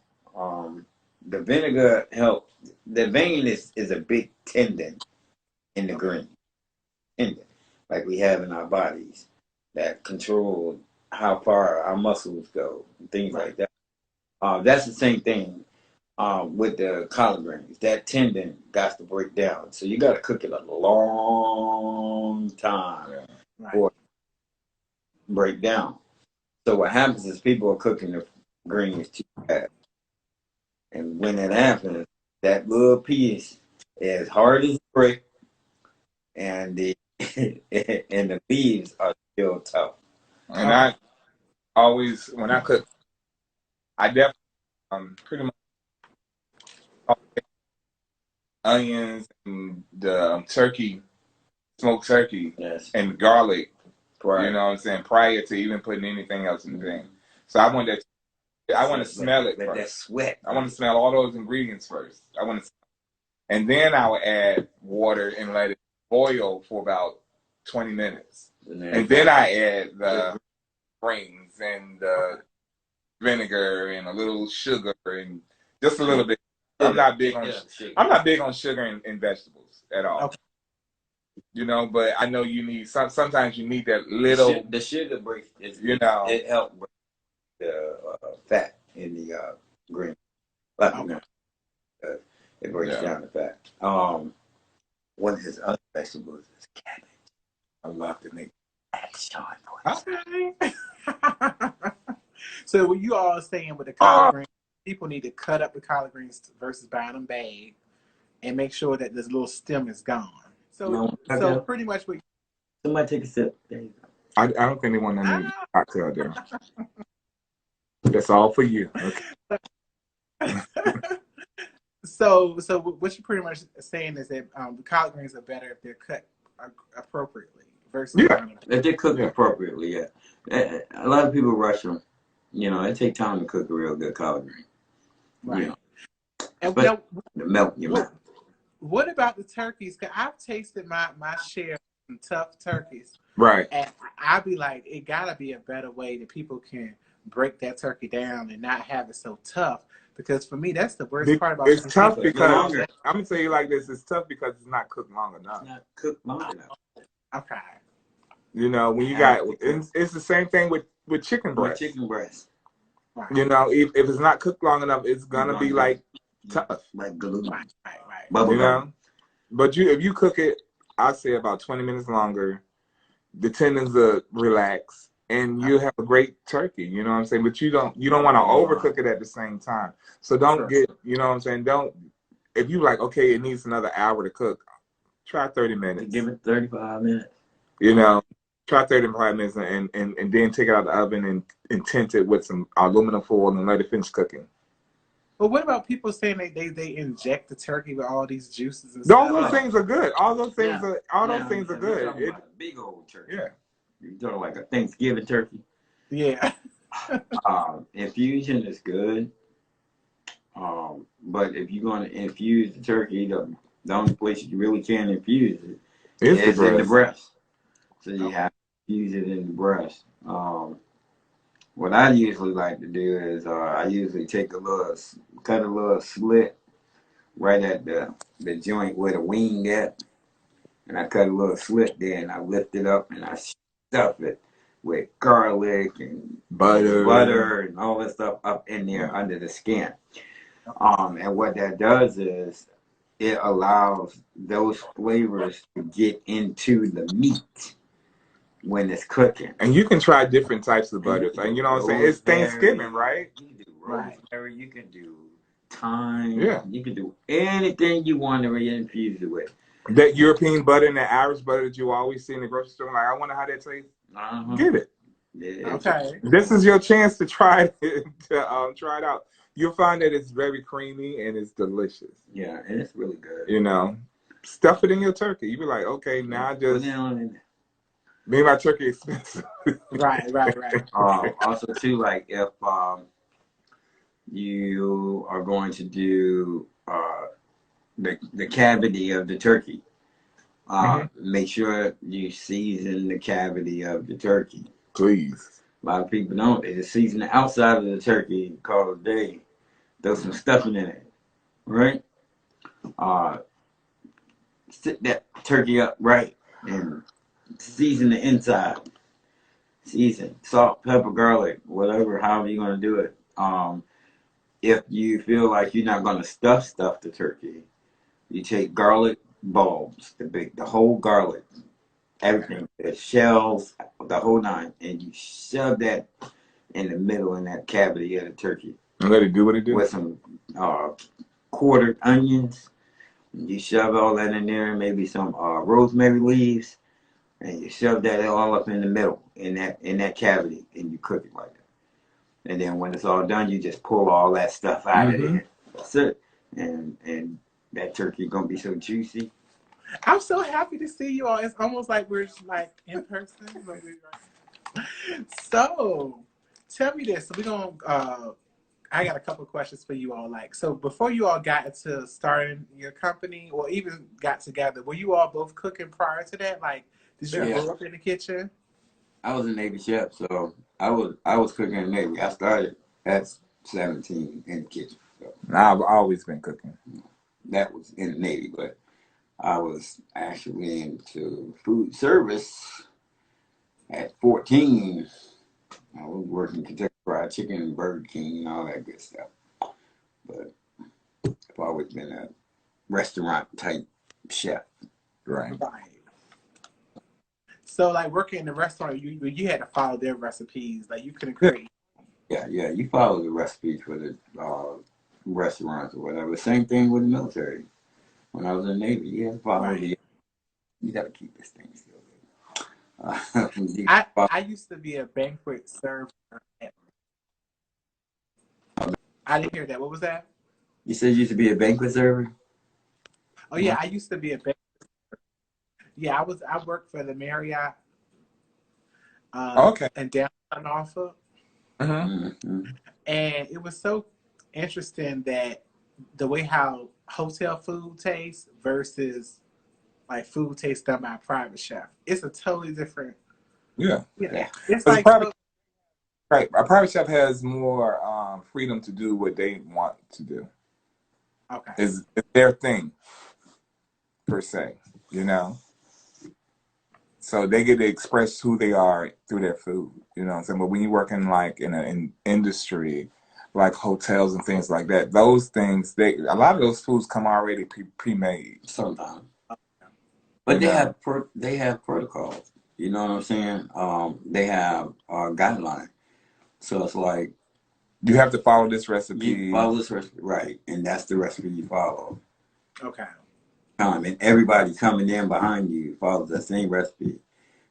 The vinegar helps. The vein is a big tendon in the green. Tendon, like we have in our bodies, that control how far our muscles go and things like that. That's the same thing with the collard greens. That tendon got to break down. So you got to cook it a long time for it to break down. So what happens is people are cooking the greens too fast. And when that happens, that little piece is hard as a brick, and the and the leaves are still tough. And I always, when I cook, I definitely pretty much onions and the turkey, smoked turkey, and garlic. You know what I'm saying? Prior to even putting anything else in the thing. So I want that. I want to smell it first. That sweat. I want to smell all those ingredients first. And then I will add water and let it boil for about 20 minutes. And then I add the grains and the vinegar and a little sugar and just a little bit. I'm not big on sugar in vegetables at all. Okay. You know, but I know you need sometimes you need that little. The sugar breaks. It helps break the fat in the green. It breaks down the fat. One of his other vegetables is cabbage. I love to make action. Okay. So what you all saying with the collard greens, people need to cut up the collard greens versus buying them bagged and make sure that this little stem is gone. So pretty much what somebody take a sip. There you go. I don't think they want any cocktail there. That's all for you. Okay. So what you're pretty much saying is that the collard greens are better if they're cut appropriately versus if they're cooked appropriately. Yeah, a lot of people rush them. You know, it takes time to cook a real good collard green. Right. You know. And the melt in your mouth. What about the turkeys? Because I've tasted my share of some tough turkeys. Right. And I'd be like, it gotta be a better way that people can break that turkey down and not have it so tough. Because for me, that's the worst part about it. It's tough because I'm gonna tell you like this: it's tough because it's not cooked long enough. It's not cooked long enough. Okay. You know, when you got it's the same thing with chicken breast. Right. You know, if it's not cooked long enough, it's gonna be like tough, like glue. Right. You know, but if you cook it, I'd say about 20 minutes longer, the tendons will relax, and you have a great turkey. You know what I'm saying? But you don't want to overcook it at the same time. So don't get, you know what I'm saying? If you like, okay, it needs another hour to cook, try 30 minutes. Give it 35 minutes. You know, try 35 minutes and then take it out of the oven and tint it with some aluminum foil and let it finish cooking. But what about people saying they inject the turkey with all these juices and stuff? stuff? Those things are good. All those things are good. Big old turkey. Yeah. You're talking like a Thanksgiving turkey. Yeah. Infusion is good. But if you're going to infuse the turkey, the only place you really can infuse it is in the breast. So you have to infuse it in the breast. What I usually like to do is I usually cut a little slit right at the joint where the wing at, and I cut a little slit there, and I lift it up and I stuff it with garlic and butter and all that stuff up in there under the skin. And what that does is it allows those flavors to get into the meat when it's cooking. And you can try different types of butters. And you know what I'm saying? It's Thanksgiving, right? You can do rosemary, you can do thyme, yeah. You can do anything you want to infuse it with. That European butter and that Irish butter that you always see in the grocery store, like, I wonder how that tastes. Get it. Yeah. Okay. This is your chance to try it, try it out. You'll find that it's very creamy and it's delicious. Yeah, and it's really good. You know, stuff it in your turkey. You be like, okay, now I just... Me and my turkey expensive. Right. Also, too, like if you are going to do the cavity of the turkey. Make sure you season the cavity of the turkey. Please. A lot of people don't. They just season the outside of the turkey, call it a day. Throw some stuffing in it, right? Sit that turkey up right and season the inside. Season salt, pepper, garlic, whatever, however you're gonna do it. If you feel like you're not gonna stuff the turkey, you take garlic bulbs, the whole garlic, everything, the shells, the whole nine, and you shove that in the middle in that cavity of the turkey. And let it do what it do. With some quartered onions. You shove all that in there, maybe some rosemary leaves, and you shove that all up in the middle in that cavity, and you cook it like that. And then when it's all done, you just pull all that stuff out of there. That's it. And that turkey gonna be so juicy. I'm so happy to see you all. It's almost like we're like in person. So, tell me this. So we're gonna. I got a couple of questions for you all. Like, so before you all got into starting your company, or even got together, were you all both cooking prior to that? Like, did you grow up in the kitchen? I was a Navy chef, so I was cooking in the Navy. I started at 17 in the kitchen. So I've always been cooking. that was in the Navy, but I was actually into food service at 14. I was working Kentucky Fried Chicken, Burger King, and all that good stuff. But I've always been a restaurant type chef. Right. So, like working in the restaurant, you had to follow their recipes. Like you couldn't create. Yeah. You follow the recipes for the restaurants or whatever. Same thing with the military. When I was in the Navy, you had to follow the. You got to keep this thing still. I used to be a banquet server. I didn't hear that. What was that? You said you used to be a banquet server? Oh yeah, I used to be a banquet server. Yeah, I worked for the Marriott in downtown Norfolk. And it was so interesting that the way how hotel food tastes versus like food tastes done by a private chef. It's a totally different. Yeah. It's like right. A private chef has more freedom to do what they want to do. Okay. It's their thing, per se, you know? So they get to express who they are through their food, you know what I'm saying? But when you work in like in an industry, like hotels and things like that, those things, a lot of those foods come already pre-made. Sometimes. But they have protocols. You know what I'm saying? They have guidelines. So it's like you have to follow this recipe. You follow this recipe, right? And that's the recipe you follow. Okay. And everybody coming in behind you follows the same recipe.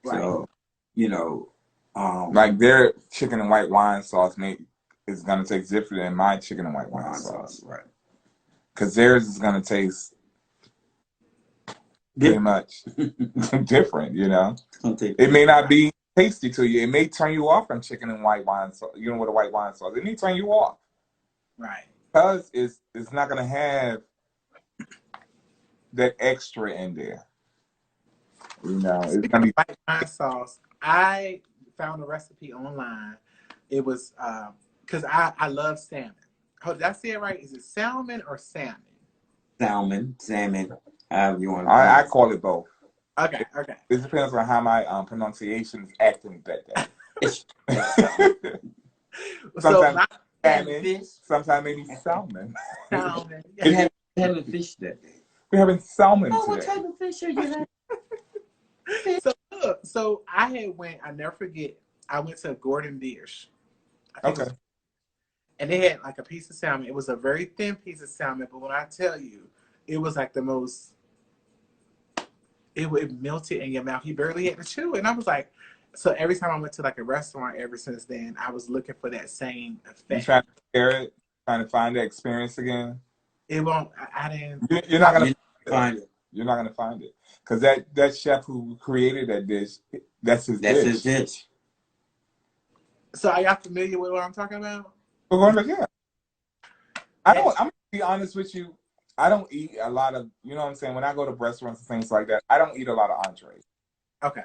Right. So, you know, like their chicken and white wine sauce is gonna taste different than my chicken and white wine sauce, right? Because theirs is gonna taste pretty much different, you know. It may not be tasty to you. It may turn you off from chicken and white wine sauce. You know, with a white wine sauce, it may turn you off, right? Because it's not gonna have that extra in there. You know, it's gonna be white wine sauce. I found a recipe online. It was because I love salmon. Oh, did I say it right? Is it salmon or salmon? Salmon. You want? I call it both. Okay. It depends on how my pronunciation is acting that day. Sometimes salmon, sometimes maybe salmon. Salmon. We're having fish that day. We're having salmon today. What type of fish are you having? So I never forget, I went to Gordon Dish. Okay. And they had like a piece of salmon. It was a very thin piece of salmon, but when I tell you, it was like the most, it melted in your mouth. You barely had to chew. And I was like, so every time I went to like a restaurant ever since then, I was looking for that same effect. You trying to share it? Trying to find that experience again? It won't, I didn't. You're not going to find it. You're not going to find it. Because that chef who created that dish, that's his dish. So are y'all familiar with what I'm talking about? Yeah. I'm going to be honest with you. I don't eat a lot of, you know what I'm saying? When I go to restaurants and things like that, I don't eat a lot of entrees. Okay.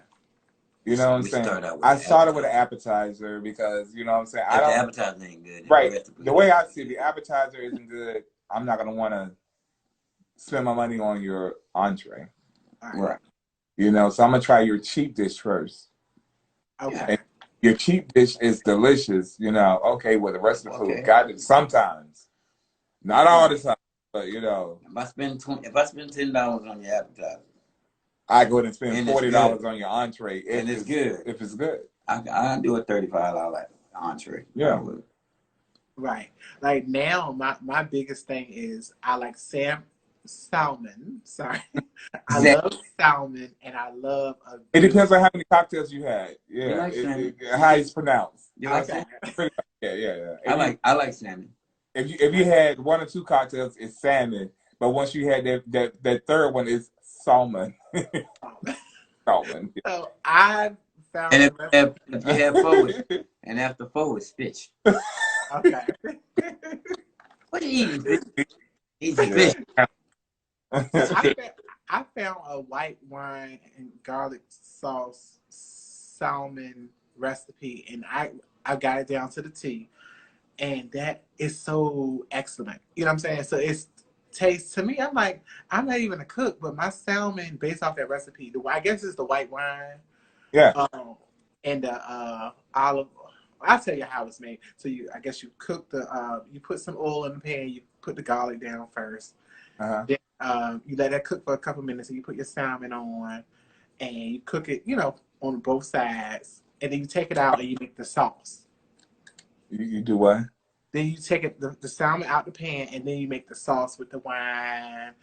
You know what I'm saying? I started with an appetizer because, you know what I'm saying? The appetizer ain't good. Right. The way I see it, the appetizer isn't good. I'm not going to want to spend my money on your entree. Right. You know, so I'm going to try your cheap dish first. Okay. And your cheap dish is delicious, you know. Okay, well, the rest of the food, got it sometimes. Not all the time, but, you know. If I spend $10 on your appetizer, I go ahead and spend $40 on your entree. And it's good. If it's good. I do a $35 entree. Yeah. Right. Like now, my biggest thing is I like salmon. Sorry. I love salmon, and I love it depends on how many cocktails you had. Yeah. Like how it's pronounced. You like salmon? Yeah. I like salmon. If you had 1 or 2 cocktails, it's salmon. But once you had that third one, it's salmon. Salmon. So I found. And if you have 4, and after 4 is fish. Okay. What are you eating? Eating fish. I found a white wine and garlic sauce salmon recipe, and I got it down to the T, and that is so excellent. You know what I'm saying? So it's tastes to me. I'm like, I'm not even a cook, but my salmon based off that recipe, I guess it's the white wine. Yeah. And the olive. I'll tell you how it's made. So I guess you cook you put some oil in the pan. You put the garlic down first. Then you let that cook for a couple minutes, and you put your salmon on, and you cook it, you know, on both sides, and then you take it out and you make the sauce. You do what? Then you take the salmon out the pan, and then you make the sauce with the wine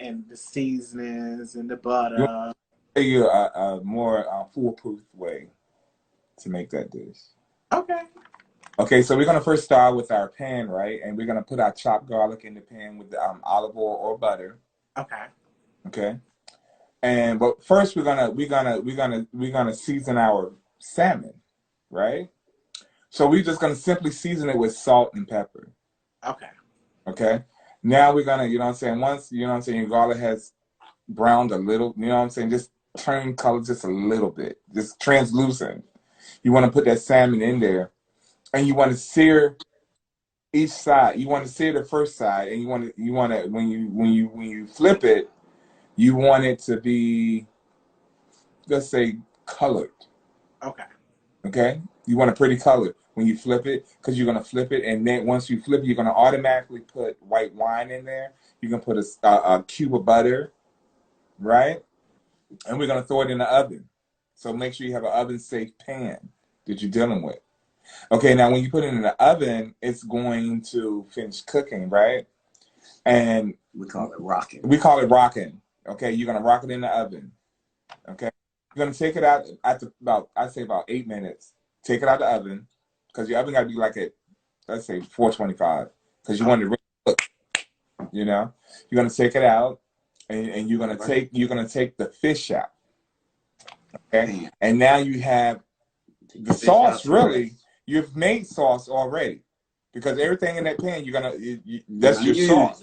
and the seasonings and the butter. You a more foolproof way to make that dish. Okay. Okay, so we're gonna first start with our pan, right? And we're gonna put our chopped garlic in the pan with the olive oil or butter. Okay. Okay. But first we're gonna season our salmon, right? So we're just gonna simply season it with salt and pepper. Okay. Okay. Now we're gonna, you know what I'm saying, once, you know what I'm saying, your garlic has browned a little, you know what I'm saying, just turn color just a little bit, just translucent. You want to put that salmon in there, and you want to sear each side. You want to sear the first side, and you want to when you flip it, you want it to be, let's say, colored. Okay. Okay. You want a pretty color when you flip it, because you're gonna flip it, and then once you flip it, you're gonna automatically put white wine in there. You can put a cube of butter, right? And we're gonna throw it in the oven. So make sure you have an oven-safe pan that you're dealing with. Okay, now when you put it in the oven, it's going to finish cooking, right? And we call it rocking. Okay, you're gonna rock it in the oven. Okay, you're gonna take it out after I'd say about 8 minutes. Take it out of the oven, because your oven got to be like at, let's say, 425, because you want it to really cook. You know, you're gonna take it out, and you're gonna take the fish out. Okay, and now you have the sauce. Really, you've made sauce already, because everything in that pan that's your sauce,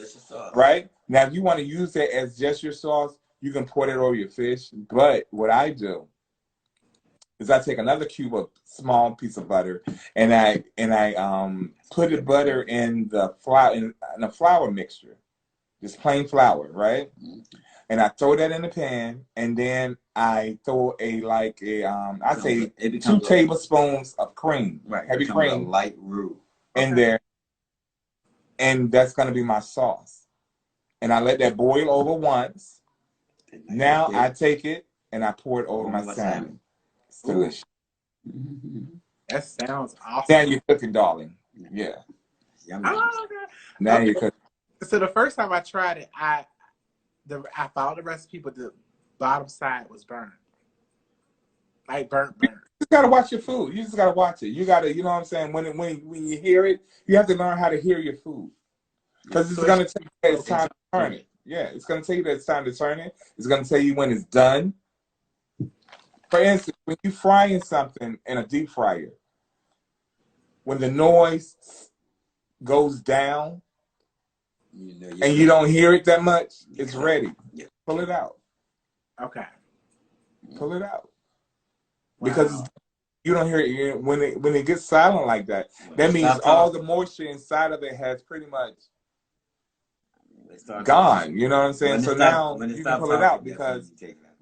right? Now, if you want to use that as just your sauce, you can pour it over your fish. But what I do is I take another small piece of butter, and I put the butter in the flour mixture, just plain flour, right? And I throw that in the pan, and then I throw I say 2 tablespoons of cream, heavy cream, light roux in there, and that's gonna be my sauce. And I let that boil over once. Now I take it and I pour it over my salmon. It's delicious. That sounds awesome. Now you're cooking, darling. Yeah. Oh, okay. Now you're cooking. So the first time I tried it, I followed the recipe, but the bottom side was burnt. Like burnt. You just gotta watch your food. You just gotta watch it. You gotta, you know what I'm saying? When you hear it, you have to learn how to hear your food, because it's gonna take you that it's time to turn it. Yeah, it's gonna tell you that it's time to turn it. It's gonna tell you when it's done. For instance, when you're frying something in a deep fryer, when the noise goes down, You and you don't hear it that much, it's Yeah. ready. Yeah. Pull it out. Okay. Pull it out. Wow. Because you don't hear it when it gets silent like that. That means Stop all talking. the moisture inside of it has pretty much Start gone. talking. You know what I'm saying? So now you can pull it out because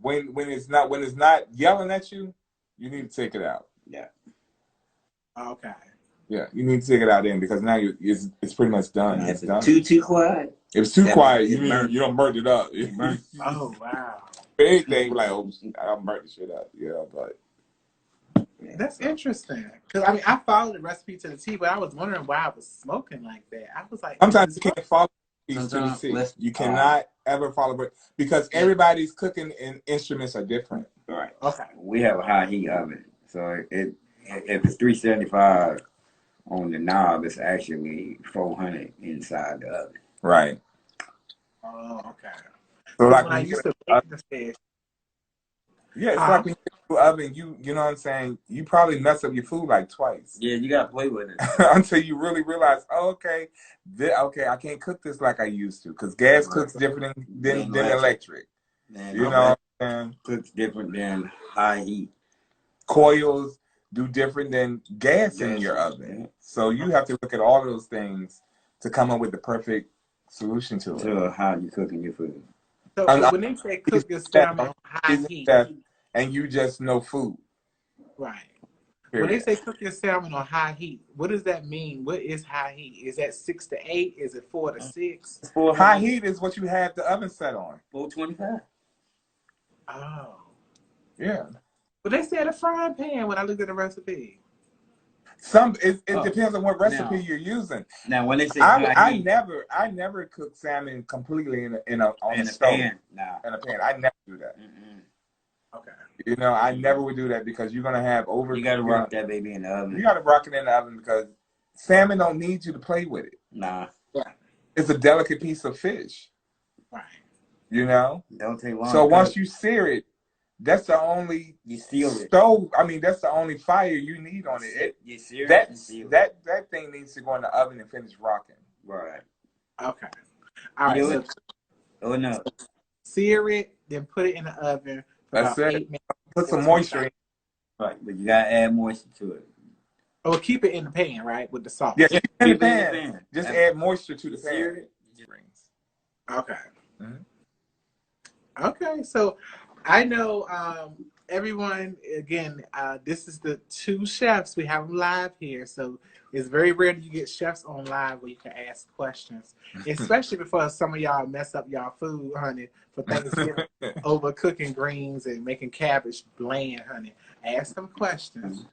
when it's not yelling at you, you need to take it out. Yeah. Okay. Yeah, you need to take it out then because now it's pretty much done. If it's it's done. too quiet. If it's too quiet, you burnt. mean you don't burn it up. Oh wow. Big thing like, oh, I burnt the shit up. Yeah, but That's interesting. Because I mean, I followed the recipe to the T, but I was wondering why I was smoking like that. I was like, sometimes you can't follow these to the Sometimes T. let's- You cannot ever follow it because everybody's cooking and instruments are different. Right. Okay. We have a high heat oven, so if it's 375 on the knob, it's actually 400 inside the oven. Right. Oh, okay. So like when I when you used get to bake the fish, yeah, it's like when you get the oven, you know what I'm saying? You probably mess up your food like twice. Yeah, you gotta play with it until you really realize, oh, okay, I can't cook this like I used to because gas cooks different than electric. Man, you know what I'm saying? Cooks different than high heat. Coils do different than gas in your oven. Yeah. So you have to look at all those things to come up with the perfect solution to it. To how you cooking your food. So when they say cook your salmon on high heat, and you just know food. Right. Period. When they say cook your salmon on high heat, what does that mean? What is high heat? Is that 6 to 8? Is it 4 to 6? High heat is what you have the oven set on. 425. Oh. Yeah. But they said a frying pan when I looked at the recipe. It depends on what recipe you're using. Now, when they say I never cook salmon completely in a stove. Pan. Nah. In a pan. I never do that. Okay. You know, I never would do that because you're gonna have over. You gotta rock that baby in the oven. You gotta rock it in the oven because salmon don't need you to play with it. Nah. Yeah. It's a delicate piece of fish. Right. You know. Don't take long. So once you sear it, that's the only stove. I mean, that's the only fire you need on it. You sear that, it. Seal that thing needs to go in the oven and finish rocking. Right. Okay. All right. So oh no. Sear it, then put it in the oven for That's about it. 8 minutes. Put some moisture in. Right, but you gotta add moisture to it. Oh, keep it in the pan, right, with the salt. Yeah, keep in it the in the pan. pan. Just add moisture to the pan. Okay. Mm-hmm. Okay, so I know everyone, again, this is the 2 chefs. We have them live here, so it's very rare that you get chefs on live where you can ask questions, especially before some of y'all mess up y'all food, honey, for Thanksgiving over cooking greens and making cabbage bland, honey. Ask them questions.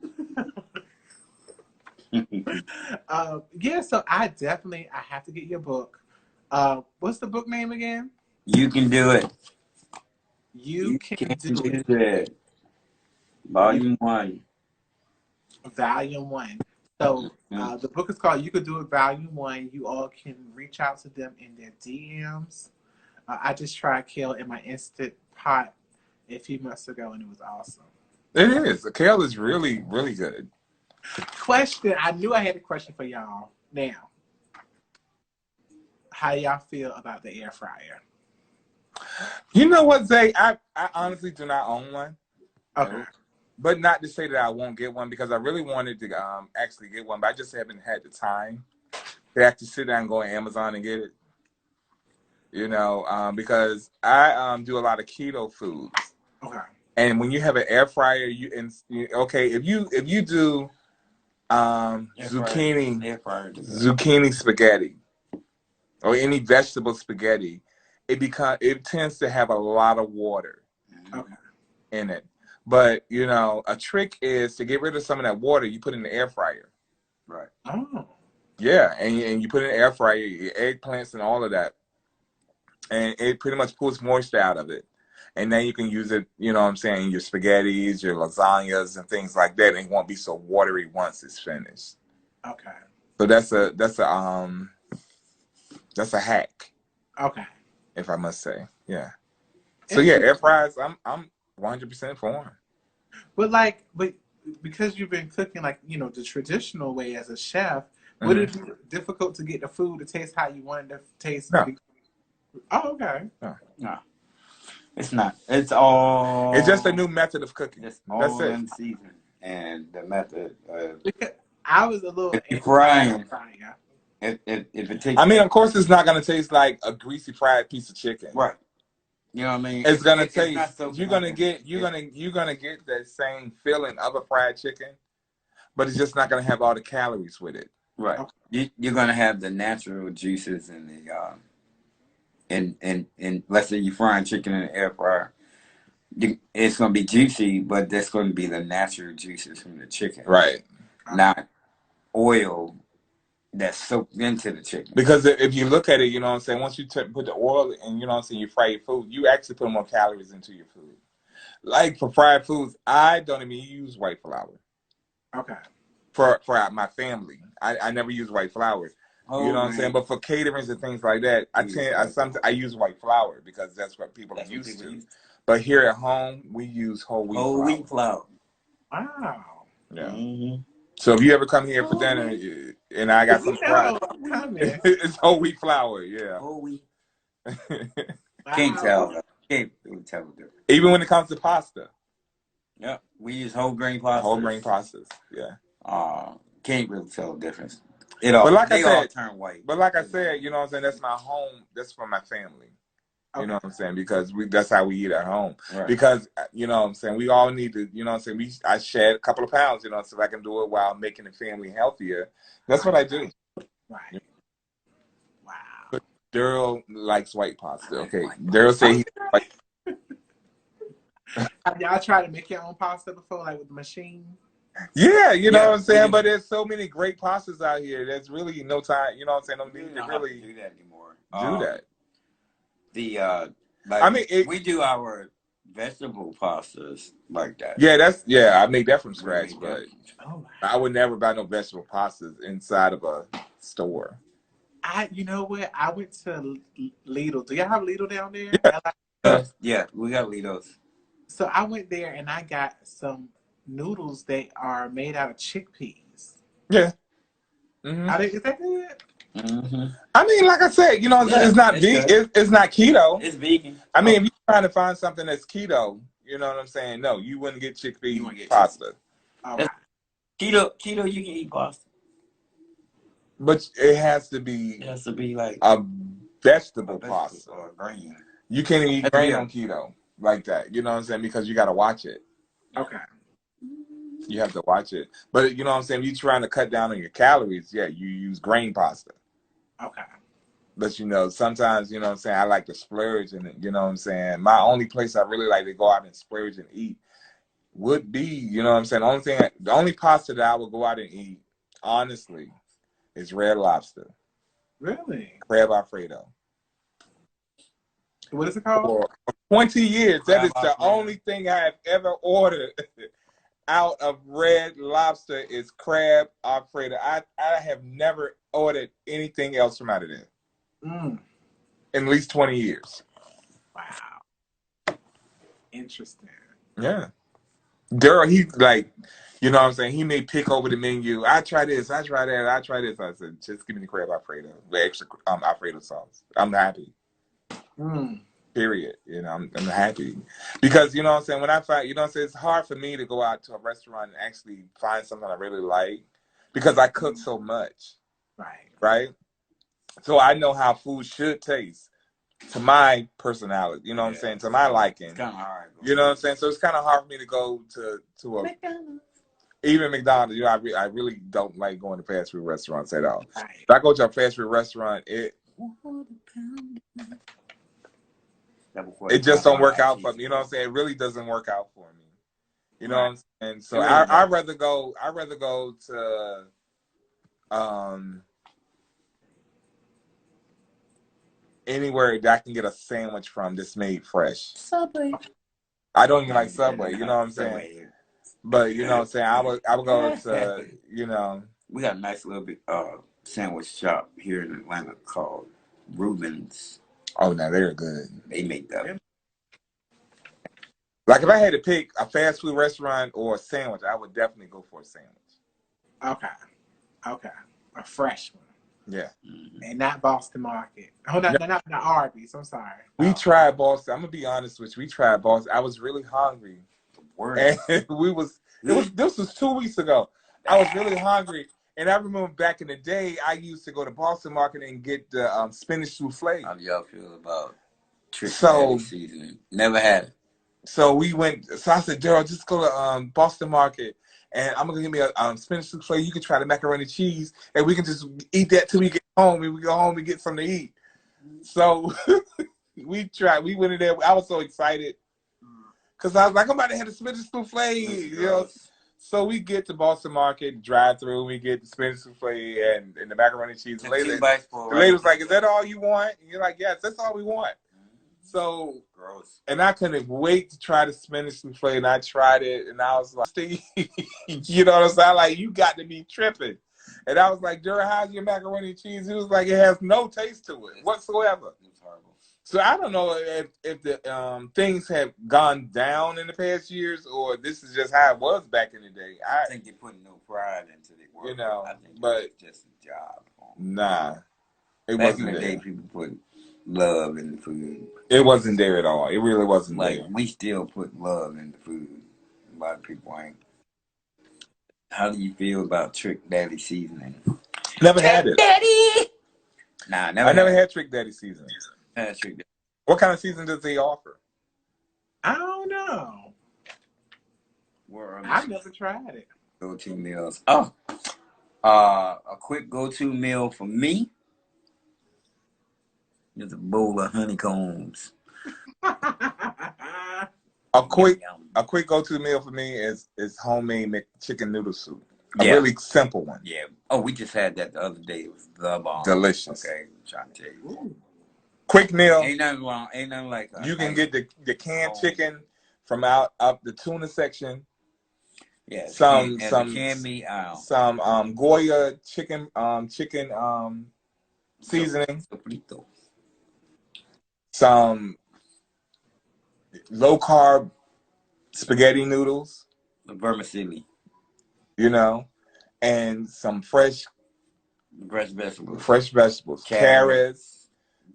Yeah, so I have to get your book. What's the book name again? You Can Do It. You can do it. Volume 1. Volume 1. So the book is called You Could Do It Volume 1. You all can reach out to them in their DMs. I just tried kale in my Instant Pot a few months ago, and it was awesome. It is. The kale is really, really good. Question. I knew I had a question for y'all. Now, how y'all feel about the air fryer? You know what, Zaye? I honestly do not own one. Okay. But not to say that I won't get one because I really wanted to actually get one, but I just haven't had the time to actually sit down and go on Amazon and get it. You know, because I do a lot of keto foods. Okay. And when you have an air fryer, if you do zucchini spaghetti or any vegetable spaghetti, it tends to have a lot of water in it. But, you know, a trick is to get rid of some of that water, you put it in the air fryer. Right. Oh. Yeah, and you put it in the air fryer, your eggplants and all of that. And it pretty much pulls moisture out of it. And then you can use it, you know what I'm saying, your spaghettis, your lasagnas and things like that. And it won't be so watery once it's finished. Okay. So that's a hack. Okay. If I must say. Yeah. So yeah, air fryers, I'm 100% for them. But because you've been cooking like, you know, the traditional way as a chef Would it be difficult to get the food to taste how you want it to taste? No. Oh, okay. No, it's not. It's all. It's just a new method of cooking. It's That's all it. in season and the method. Because I was a little If you're frying, if it takes. I mean, of course, it's not gonna taste like a greasy fried piece of chicken. Right. You know what I mean? It's gonna taste. So you're gonna get that same feeling of a fried chicken, but it's just not gonna have all the calories with it. Right. You're gonna have the natural juices and the and let's say you're frying chicken in the air fryer. It's gonna be juicy, but that's gonna be the natural juices from the chicken. Right. Not oil that's soaked into the chicken. Because if you look at it, you know what I'm saying, once you put the oil and, you know what I'm saying, you fry your food, you actually put more calories into your food. Like for fried foods, I don't even use white flour. Okay. For my family, I never use white flour. Oh, you know what I'm saying? But for caterings and things like that, I use white flour because that's what people are used to. But here at home, we use whole wheat flour. Wow. Yeah. Mm-hmm. So if you ever come here for dinner and I got some fried, it's whole wheat flour. Yeah. Whole wheat. Wow. Can't tell. Can't really tell the difference. Even when it comes to pasta. Yeah, we use whole grain pasta. Whole grain pastas. Yeah. Can't really tell the difference. They all turn white. But like I said, you know what I'm saying, that's my home. That's for my family. You know what I'm saying? Because that's how we eat at home. Right. Because, you know what I'm saying, we all need to, you know what I'm saying, I shed a couple of pounds, you know, so I can do it while making the family healthier. That's what I do. Right. Wow. Daryl likes white pasta. Okay. Daryl said he likes. Have y'all tried to make your own pasta before, like with the machine? Yeah, you know what I'm saying? But there's so many great pastas out here. There's really no time, you know what I'm saying, no need to really do that anymore. Do that. We do our vegetable pastas like that. Yeah, I make that from scratch, but I would never buy no vegetable pastas inside of a store. You know what? I went to Lidl. Do y'all have Lidl down there? Yeah, we got Lidl's. So I went there and I got some noodles that are made out of chickpeas. Yeah. Mm-hmm. Is that good? Mm-hmm. I mean, like I said, you know, it's not vegan. It's not keto. It's vegan. I mean, if you're trying to find something that's keto, you know what I'm saying? No, you wouldn't get chickpea pasta. Keto, you can eat pasta, but it has to be. It has to be like a vegetable pasta or grain. You can't eat grain on keto like that. You know what I'm saying? Because you got to watch it. Okay. You have to watch it. But you know what I'm saying? If you're trying to cut down on your calories, yeah, you use grain pasta. Okay. But, you know, sometimes, you know what I'm saying, I like to splurge. And, you know what I'm saying, my only place I really like to go out and splurge and eat would be, you know what I'm saying, the only pasta that I would go out and eat, honestly, is Red Lobster. Really? Crab Alfredo. What is it called? For 20 years, that is the only thing I have ever ordered out of Red Lobster is crab Alfredo. I have never ordered anything else from out of there. In at least 20 years. Wow. Interesting. Yeah. Daryl, he like, you know what I'm saying? He may pick over the menu. I try this, I try that, I try this. I said, just give me the crab Alfredo, the extra Alfredo sauce. I'm happy. Period. You know, I'm happy. Because, you know what I'm saying, when I find, you know what I'm saying, it's hard for me to go out to a restaurant and actually find something I really like because I cook so much. Right? So I know how food should taste to my personality, you know what I'm saying, to my liking. It's kind of hard. You know what I'm saying? So it's kind of hard for me to go to a McDonald's. Even McDonald's, you know, I really don't like going to fast food restaurants at all. If I go to a fast food restaurant, it just don't work out for me. You know what I'm saying? It really doesn't work out for me. You know what I'm saying? So I'd rather go to anywhere that I can get a sandwich from that's made fresh. Subway. I don't even like Subway, you know what I'm saying? But you know what I'm saying? I would go to, you know. We got a nice little bit sandwich shop here in Atlanta called Reuben's. Oh, now they're good. They make that. Like if I had to pick a fast food restaurant or a sandwich, I would definitely go for a sandwich. Okay. a fresh one. Yeah. And not Boston Market. Oh, not Arby's. I'm sorry. We tried Boston. I'm gonna be honest with you. We tried Boston. I was really hungry. And this was 2 weeks ago. I was really hungry. And I remember back in the day, I used to go to Boston Market and get the spinach souffle. How do y'all feel about Trick Daddy seasoning? Never had it. So we went. So I said, Daryl, just go to Boston Market, and I'm gonna give me a spinach souffle. You can try the macaroni and cheese, and we can just eat that till we get home. And we go home and get something to eat. So we tried. We went in there. I was so excited because I was like, I'm about to have a spinach souffle. You know. So we get to Boston Market, drive through, we get the spinach souffle and the macaroni and cheese. The lady was like, is that all you want? And you're like, yes, that's all we want. So, gross. And I couldn't wait to try the spinach souffle, and I tried it, and I was like, you know what I'm saying? Like, you got to be tripping. And I was like, Dura, how's your macaroni and cheese? He was like, it has no taste to it whatsoever. It's horrible. So I don't know if the things have gone down in the past years, or this is just how it was back in the day. I think they're putting no pride into their work. You know, I think but it's just a job. Nah, it back wasn't in the there. day, people put love in the food. It wasn't there at all. It really wasn't like there. We still put love in the food. A lot of people ain't. How do you feel about Trick Daddy seasoning? Never had it. Daddy. Nah, I never had Trick Daddy seasoning. Had Trick Daddy. What kind of seasoning does he offer? I don't know. I've never tried it. Go-to meals. Oh, a quick go-to meal for me is a bowl of honeycombs. A quick go-to meal for me is homemade chicken noodle soup. A really simple one. Yeah. Oh, we just had that the other day. It was the bomb. Delicious. Okay, I'm trying to tell you. Ooh. Quick meal. Ain't nothing wrong. Ain't nothing like you can get the canned chicken from out up the tuna section. Yeah. Some canned meat aisle. Some Goya chicken seasoning. Some low carb spaghetti noodles. The vermicelli. You know, and some fresh vegetables. Carrots.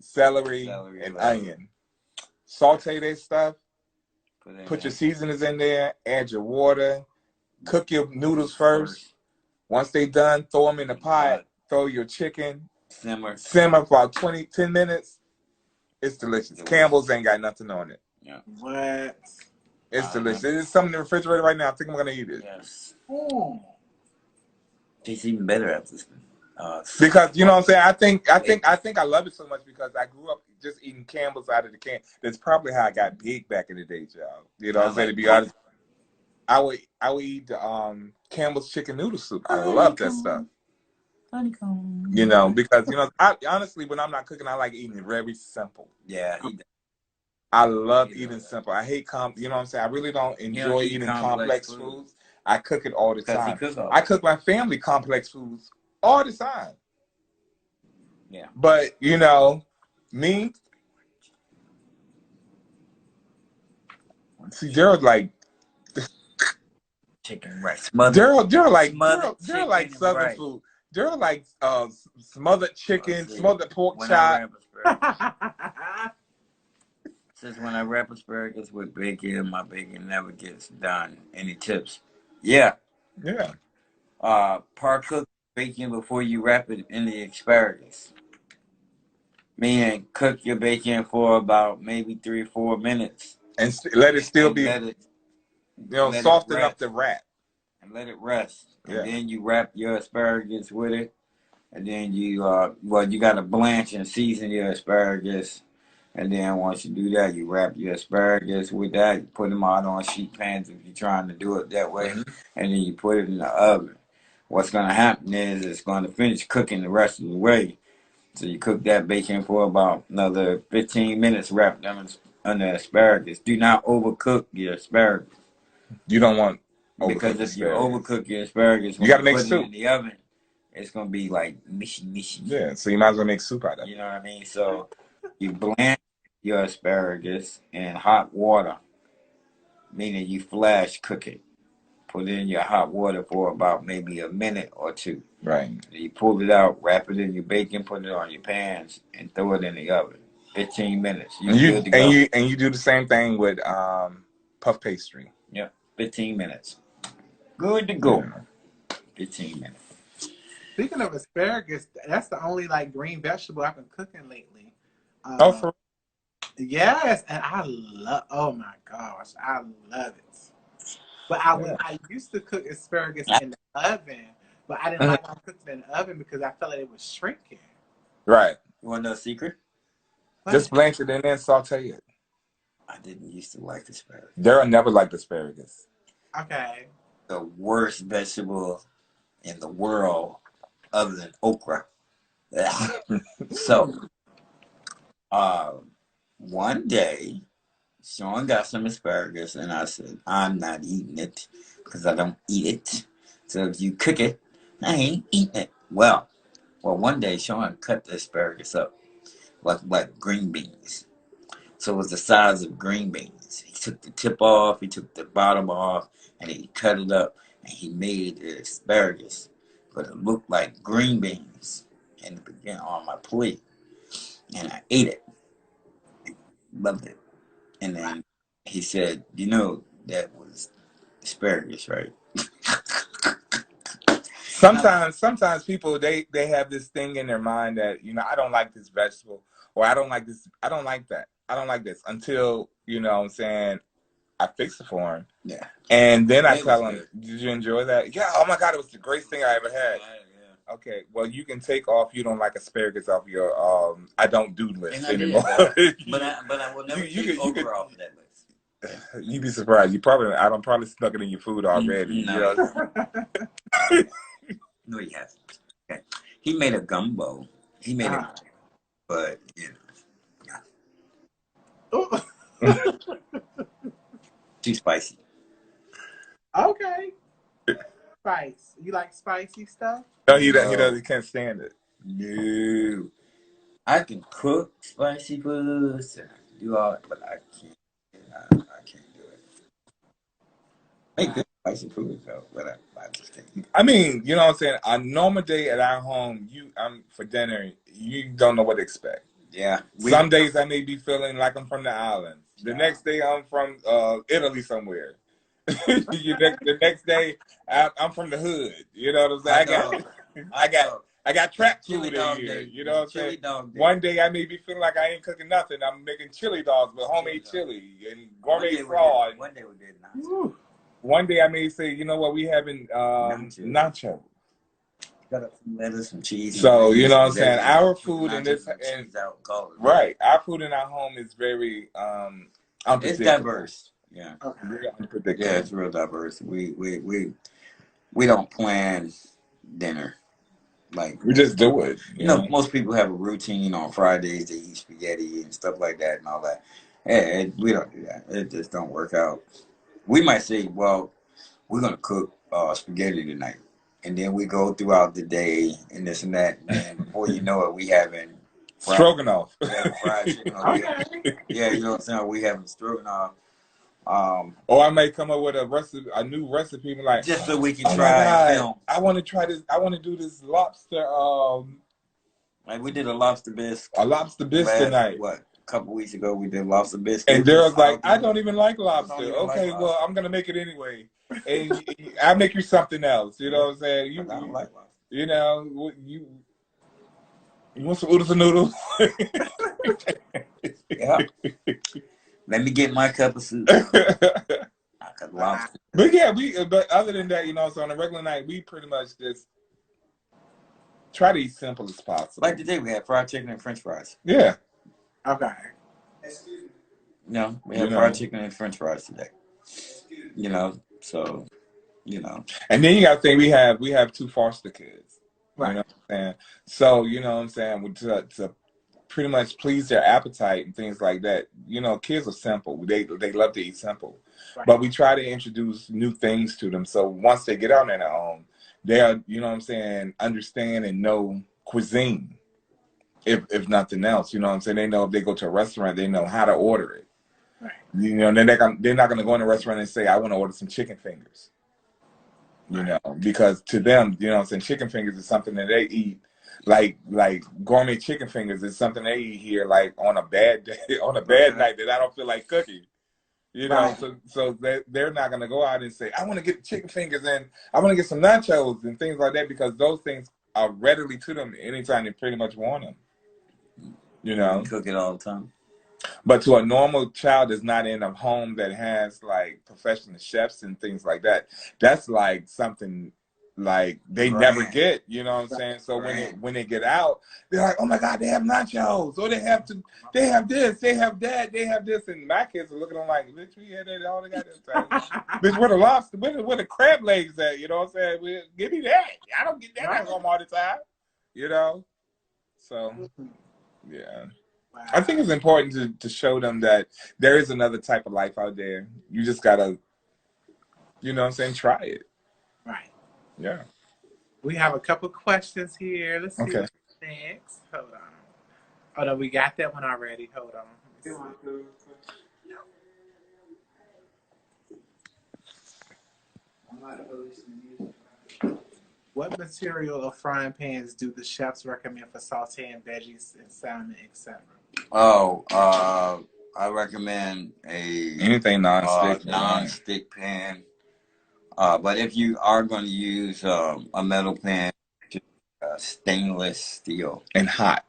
Celery and onion. Saute that stuff. Put your seasonings in there. Add your water. Cook your noodles first. Once they done, throw them in the pot. Throw your chicken. Simmer for about 10 minutes. It's delicious. Campbell's ain't got nothing on it. Yeah. What? It's delicious. There's something in the refrigerator right now. I think I'm gonna eat it. Yes. Tastes even better after this. Because you know what I'm saying, I think I love it so much because I grew up just eating Campbell's out of the can. That's probably how I got big back in the day, y'all. You know what I'm saying? To be honest, I would eat the Campbell's chicken noodle soup. I love that stuff. Honeycomb. You know, because you know, I honestly, when I'm not cooking, I like eating it very simple. Yeah. I love eating simple. I hate you know what I'm saying? I really don't enjoy eating complex foods. I cook it all the time. I cook my family complex foods all the time. Yeah. But, you know, me, see, Daryl like chicken rice. Daryl like Southern food. Daryl like smothered chicken, smothered pork chop. Since when I wrap asparagus with bacon, my bacon never gets done. Any tips? Yeah. Yeah. Par-cook bacon before you wrap it in the asparagus. Meaning cook your bacon for about maybe 3 or 4 minutes. And let it still be, soften up the wrap. And let it rest. And then you wrap your asparagus with it. And then you got to blanch and season your asparagus. And then once you do that, you wrap your asparagus with that. You put them out on sheet pans if you're trying to do it that way. Mm-hmm. And then you put it in the oven. What's going to happen is it's going to finish cooking the rest of the way. So you cook that bacon for about another 15 minutes wrapped on the asparagus. Do not overcook your asparagus. You don't want because if you overcook your asparagus, you got to make soup in the oven. It's going to be like mishy. Yeah, so you might as well make soup out of it. You know what I mean? So you blanch your asparagus in hot water, meaning you flash cook it. put it in your hot water for about maybe a minute or two. Right. You pull it out, wrap it in your bacon, put it on your pans, and throw it in the oven. 15 minutes. You're good to go. And you do the same thing with puff pastry. Yep. 15 minutes. Good to go. Yeah. 15 minutes. Speaking of asparagus, that's the only like green vegetable I've been cooking lately. For yes, and I love. Oh my gosh, I love it. But I used to cook asparagus in the oven, but I didn't like cooking in the oven because I felt like it was shrinking. Right. You want to know a secret? Just blanch it and then saute it. I didn't used to like asparagus. Daryl never liked asparagus. Okay. The worst vegetable in the world other than okra. So, one day, Sean got some asparagus, and I said, I'm not eating it because I don't eat it. So if you cook it, I ain't eating it. Well, one day, Sean cut the asparagus up like green beans. So it was the size of green beans. He took the tip off, he took the bottom off, and he cut it up, and he made the asparagus. But it looked like green beans and it began on my plate. And I ate it. Loved it. And then he said, you know, that was asparagus, right? Sometimes people they have this thing in their mind that, you know, I don't like this vegetable, or I don't like this, I don't like that, I don't like this, until, you know what I'm saying, I fix it for him. Yeah. And then I tell him, did you enjoy that? Yeah, oh my God, it was the greatest thing I ever had. Yeah. Okay, well, you can take off you don't like asparagus off your I don't do list anymore. But I will never take okra off that list. You'd be surprised. I don't probably snuck it in your food already. No. You know? No, he hasn't. Okay. He made a gumbo. He made it, but you know, too spicy. Okay. Spice. You like spicy stuff? No, he doesn't. He can't stand it. No. I can cook spicy foods and do all, but I can't. I can't do it. Make good spicy food though, but I just can't. I mean, you know what I'm saying? A normal day at our home, for dinner, you don't know what to expect. Yeah. Some days I may be feeling like I'm from the islands. The next day I'm from Italy somewhere. The next day I'm from the hood. You know what I'm saying? I got trap food in here. You know what I'm saying? One day I may be feeling like I ain't cooking nothing. I'm making chili dogs with homemade chili and gourmet sauce. One day we did nacho. One day I may say, you know what, we having nacho. Got some lettuce, some cheese. So you know what I'm saying? Our food in this right. Our food in our home is very unpredictable. It's diverse. Yeah. Okay. Very unpredictable. Yeah, it's real diverse. We don't plan dinner. Like we just do it. You know, most people have a routine on Fridays. They eat spaghetti and stuff like that and all that. Yeah, we don't do that. It just don't work out. We might say, well, we're gonna cook spaghetti tonight, and then we go throughout the day and this and that, and before you know it, we having stroganoff. Fried chicken. Yeah, you know what I'm saying? We having stroganoff. Or I may come up with a new recipe, like just so we can try film. I want to try this. I want to do this lobster. Like we did a lobster bisque. A lobster bisque tonight. What? A couple weeks ago we did lobster bisque. And Daryl's like, I don't even like lobster. Okay, well I'm gonna make it anyway, and I'll make you something else. You know what I'm saying? I don't like lobster. You know, you want some oodles and noodles? Yeah. Let me get my cup of soup. But yeah, but other than that, you know, so on a regular night, we pretty much just try to eat simple as possible. Like today, we had fried chicken and French fries. Yeah. Okay. No, we had fried chicken and French fries today. You know, so, you know. And then you got to think we have 2 foster kids. Right. You know what I'm saying? So, you know what I'm saying? To pretty much please their appetite and things like that. You know, kids are simple. They love to eat simple. Right. But we try to introduce new things to them. So once they get out on their own, they'll, you know what I'm saying, understand and know cuisine. If nothing else, you know what I'm saying? They know if they go to a restaurant, they know how to order it. Right. You know, they're not going to go in a restaurant and say, I want to order some chicken fingers. You know, because to them, you know what I'm saying, chicken fingers is something that they eat. Like gourmet chicken fingers is something they eat here, like on a bad day, on a bad night that I don't feel like cooking. You know, so they're not gonna go out and say, I want to get chicken fingers and I want to get some nachos and things like that, because those things are readily to them anytime they pretty much want them. You know, You cook it all the time. But to a normal child that's not in a home that has like professional chefs and things like that, that's like something like they never get, you know what I'm saying? So when they get out, they're like, oh my God, they have nachos, or they have this, they have that, they have this, and my kids are looking at them like, bitch, we had that all the goddamn time. Bitch, where the lobster, where the crab legs at? You know what I'm saying? Give me that. I don't get that at home all the time. You know? So yeah. I think it's important to show them that there is another type of life out there. You just gotta, you know what I'm saying, try it. Right. Yeah. We have a couple questions here. Let's see what's next. Hold on. Oh no, we got that one already. Hold on. What material of frying pans do the chefs recommend for sauteing veggies and salmon, etc.? Oh, I recommend anything non-stick pan. But if you are going to use a metal pan, stainless steel and hot.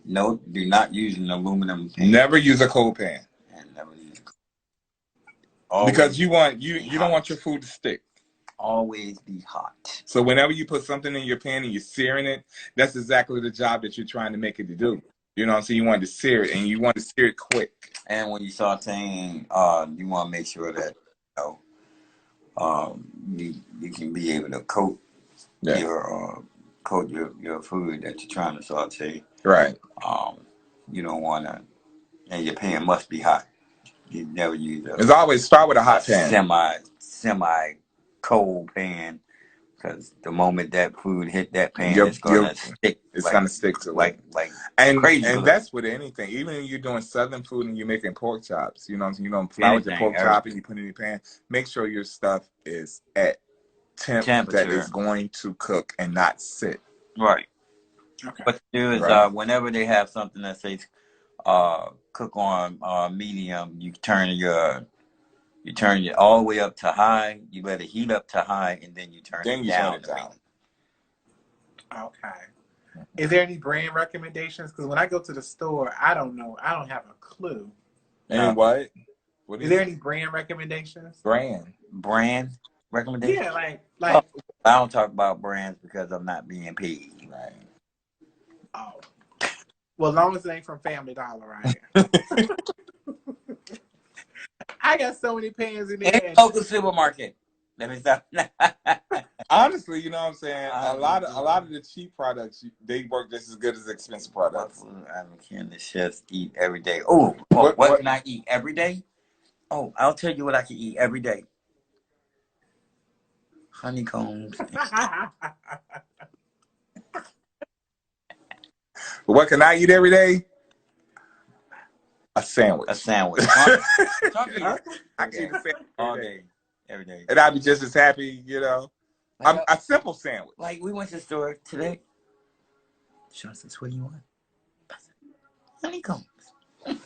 No, do not use an aluminum pan. Never use a cold pan. And never use because you don't want your food to stick. Always be hot. So whenever you put something in your pan and you're searing it, that's exactly the job that you're trying to make it to do. You know what I'm saying? You want to sear it, and you want to sear it quick. And when you're sauteing, you want to make sure that you can be able to coat your food that you're trying to saute. Right. You don't want to, and your pan must be hot. You never use it's always start with a hot pan. Semi cold pan, because the moment that food hit that pan, it's gonna stick. It's gonna stick to like crazy. And that's with anything. Even if you're doing southern food and you're making pork chops, you know what I'm saying? You're gonna flour your pork chop and you put it in your pan. Make sure your stuff is at temperature that is going to cook and not sit. Right. Okay. What you do is whenever they have something that says cook on medium, you turn it all the way up to high. You let it heat up to high, and then you turn it down. Okay. Is there any brand recommendations? Because when I go to the store, I don't know. I don't have a clue. And what is there any brand recommendations? Brand recommendations? Yeah, like I don't talk about brands because I'm not being paid. Right. Oh. Well, as long as it ain't from Family Dollar, right? I got so many pans in there. And local supermarket. Let me stop. Honestly, you know what I'm saying? A lot of the cheap products, they work just as good as expensive products. Can the chefs eat every day? What can I eat every day? Oh, I'll tell you what I can eat every day. Honeycombs. What can I eat every day? A sandwich. I can eat a sandwich all day, every day. And I'll be just as happy, you know. A simple sandwich. Like, we went to the store today. Sean says, what do you want? Honeycombs.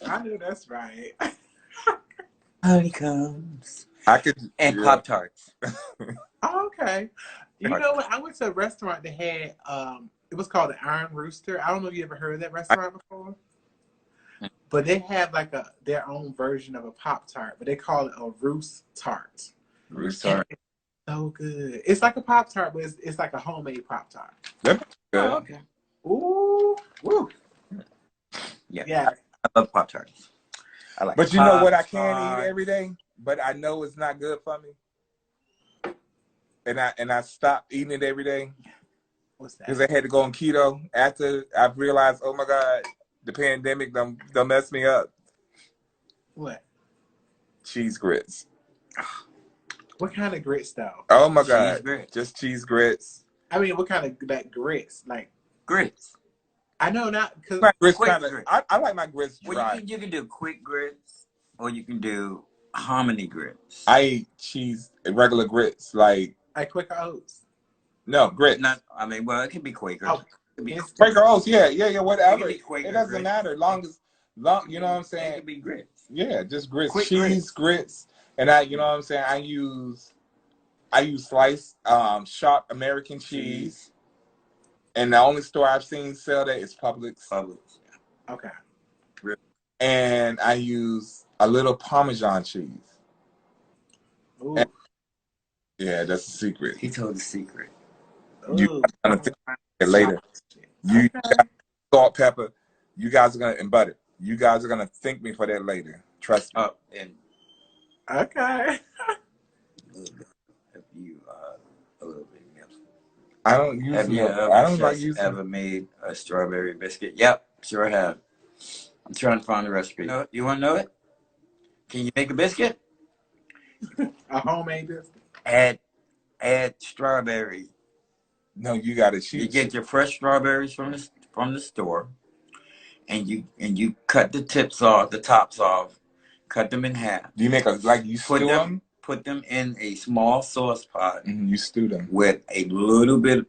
I knew that's right. Honeycombs. And Pop-Tarts. Oh, okay. You know what? I went to a restaurant that had, it was called the Iron Rooster. I don't know if you ever heard of that restaurant before. But they have like their own version of a Pop-Tart, but they call it a Roost Tart. Roost Tart. So good. It's like a Pop-Tart, but it's like a homemade Pop-Tart. That's good. Oh, okay. Ooh. Woo. Yeah. I love Pop-Tarts. But you know what I can eat every day? But I know it's not good for me. And I stopped eating it every day. What's that? Because I had to go on keto after I realized, oh my God, the pandemic done messed me up. What? Cheese grits. What kind of grits though? Oh my God. Just cheese grits. I mean, what kind of grits? Like grits. I know not because I like my grits dry. Well, you can do quick grits or you can do hominy grits. I eat regular grits, like Like Quaker Oats. No, grits. Not. I mean, well, it can be Quaker. Oh, it can be Quaker Oats. Yeah, whatever. It, Quaker, it doesn't grits. matter. You know what I'm saying? It can be grits. Yeah, just grits. Quick Cheese, grits. And you know what I'm saying? I use sliced sharp American cheese. And the only store I've seen sell that is Publix. Okay. And I use a little Parmesan cheese. Ooh. And, yeah, that's the secret. He told the secret. You guys are gonna think it later. You got salt, pepper. You guys are gonna and butter. You guys are gonna thank me for that later. Trust me. And okay. If you a little bit. I don't use. Have you ever made a strawberry biscuit? Yep, sure have. I'm trying to find the recipe. You want to know it? Can you make a biscuit? A homemade biscuit. Add strawberries. No, you got to choose. You get your fresh strawberries from the store, and you cut the tops off, cut them in half. Do you make you stew them? Put them in a small sauce pot. Mm-hmm. You stew them with a little bit,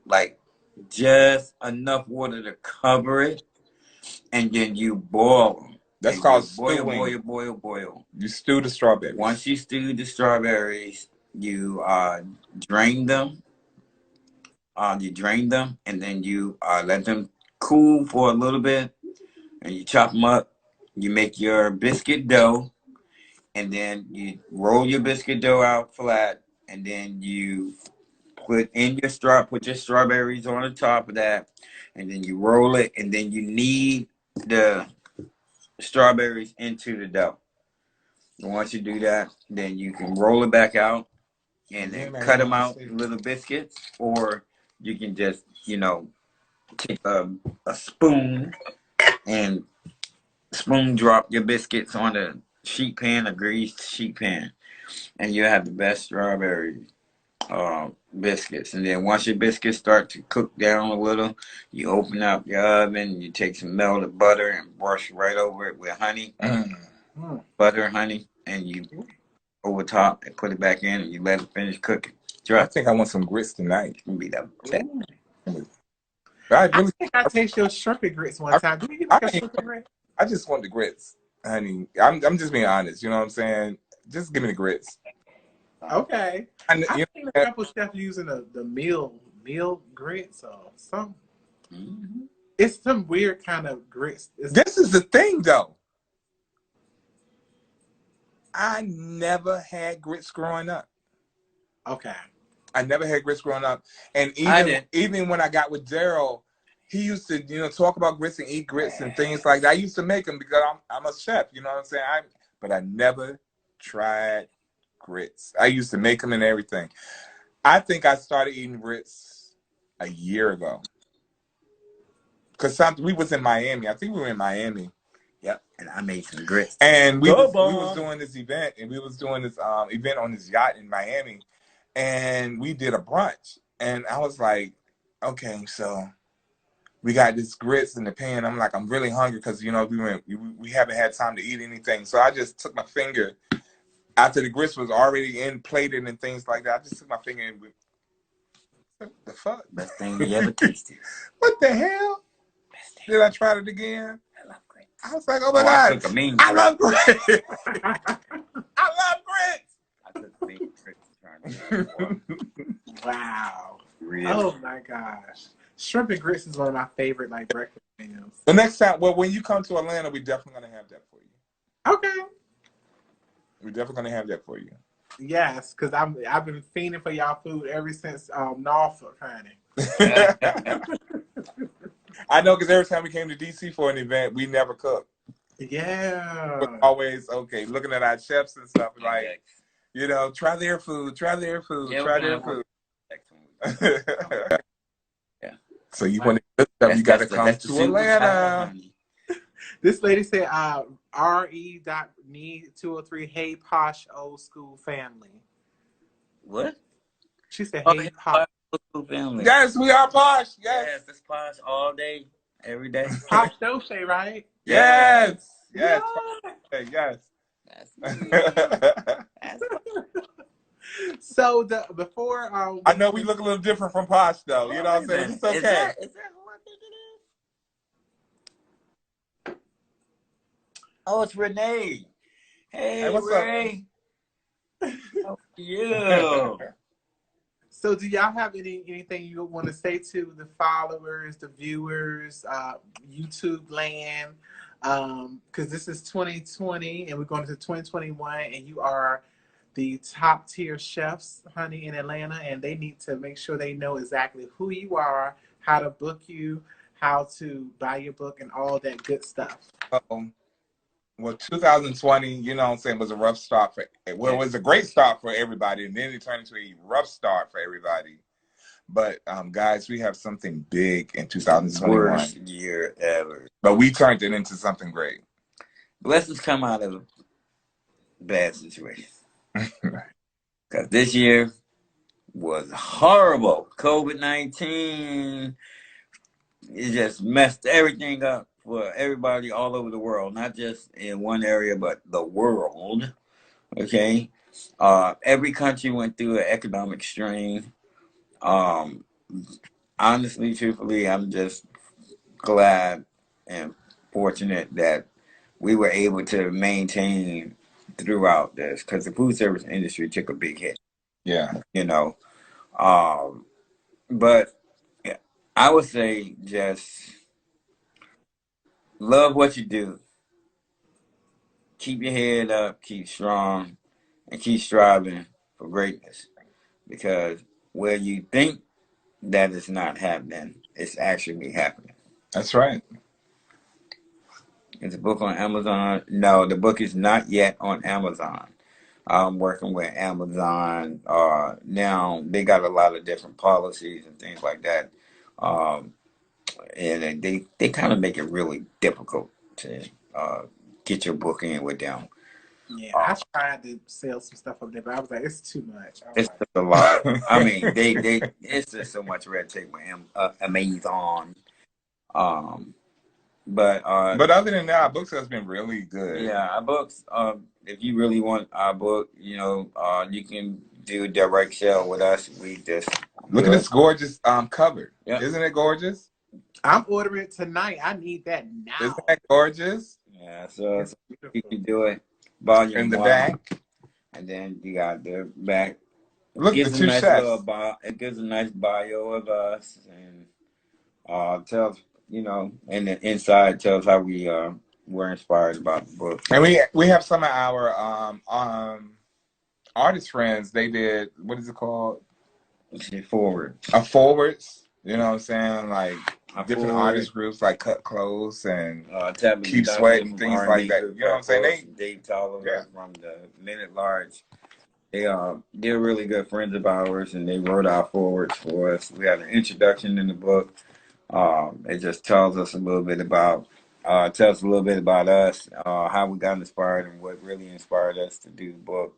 just enough water to cover it, and then you boil them. That's called stewing. Boil. You stew the strawberries. Once you stew the strawberries, you drain them. And then you let them cool for a little bit, and you chop them up. You make your biscuit dough, and then you roll your biscuit dough out flat, and then you put your strawberries on the top of that, and then you roll it, and then you knead the strawberries into the dough. And once you do that, then you can roll it back out and then cut them out little biscuits, or you can just, take a spoon and spoon drop your biscuits on a sheet pan, a greased sheet pan, and you have the best strawberry biscuits. And then once your biscuits start to cook down a little, you open up your oven, you take some melted butter and brush right over it with honey, butter and honey, and you over top and put it back in, and you let it finish cooking. I think I want some grits tonight. It's gonna be that. I think I taste your shrimp and grits one time. Do you like a shrimp and grits? I just want the grits, honey. I'm just being honest. You know what I'm saying? Just give me the grits. Okay. I've seen a couple chefs using the meal grits or something. Mm-hmm. It's some weird kind of grits. This is the thing, though. I never had grits growing up. Okay. I never had grits growing up. And even when I got with Daryl, he used to, talk about grits and eat grits and things like that. I used to make them because I'm a chef, you know what I'm saying? But I never tried grits. I used to make them and everything. I think I started eating grits a year ago. Because we was in Miami. I think we were in Miami. Yep, and I made some grits. And we was doing this event, and we was doing this event on this yacht in Miami, and we did a brunch. And I was like, okay, so we got this grits in the pan. I'm like, I'm really hungry because, we haven't had time to eat anything. So I just took my finger, after the grits was already plated and things like that, I just took my finger and what the fuck? Best thing you ever tasted. What the hell? Did I try it again? I was like, oh my God, I love grits. I love grits. I took a mean grits. Wow. Really? Oh my gosh. Shrimp and grits is one of my favorite breakfast meals. The next time, when you come to Atlanta, we're definitely going to have that for you. Okay. We're definitely going to have that for you. Yes, because I've been fiending for y'all food ever since Norfolk, honey. I know, because every time we came to DC for an event, we never cooked. Yeah. We're always, looking at our chefs and stuff, like, try their food, try their food. Yeah. So you want to good stuff, you got to come to Atlanta. This lady said, RE.need203, hey, posh old school family. What? She said, hey, posh. Family. Yes, we are posh. Yes, it's posh all day, every day. Posh Doche, right? So before I know we look a little different from Posh though. You know what I'm saying? It's okay. Is that who I think it is? Oh, it's Renee. Hey, What's Ray. How are you? So do y'all have anything you want to say to the followers, the viewers, YouTube land? Because this is 2020 and we're going into 2021, and you are the top tier chefs, honey, in Atlanta, and they need to make sure they know exactly who you are, how to book you, how to buy your book, and all that good stuff. Well, 2020, you know what I'm saying, was a rough start for, well, it was a great start for everybody, and then it turned into a rough start for everybody. But guys, we have something big in 2021. Worst year ever. But we turned it into something great. Let's come out of a bad situation. Because this year was horrible. COVID-19, it just messed everything up for everybody all over the world, not just in one area, but the world. Okay, every country went through an economic strain. Honestly, truthfully, I'm just glad and fortunate that we were able to maintain throughout this, because the food service industry took a big hit. Yeah. You know, but I would say just love what you do. Keep your head up, keep strong, and keep striving for greatness. Because where you think that is not happening, it's actually happening. That's right. Is the book on Amazon? No, the book is not yet on Amazon. I'm working with Amazon. Now they got a lot of different policies and things like that. Um, and they kind of make it really difficult to get your book in with them. Yeah, I tried to sell some stuff up there, but I was like, it's too much. It's just a lot. I mean, it's just so much red tape with Amazon. But other than that, our books has been really good. Yeah, our books. If you really want our book, you can do a direct sale with us. We just look at this gorgeous cover. Yep. Isn't it gorgeous? I'm ordering tonight. I need that now. Isn't that gorgeous? Yeah, so you can do it. Volume in the 1, back, and then you got the back. Look, the two chefs. It gives a nice bio of us, and tells and the inside tells how we were inspired about the book. And we have some of our artist friends. They did, what is it called? Forwards. You know what I'm saying? Like different artist groups like Cocktailz and Keep Sweat and things like that. You know what I'm saying? Dave Tolliver from the Men at Large. They're really good friends of ours, and they wrote our forwards for us. We have an introduction in the book. It just tells us a little bit about us, how we got inspired, and what really inspired us to do the book.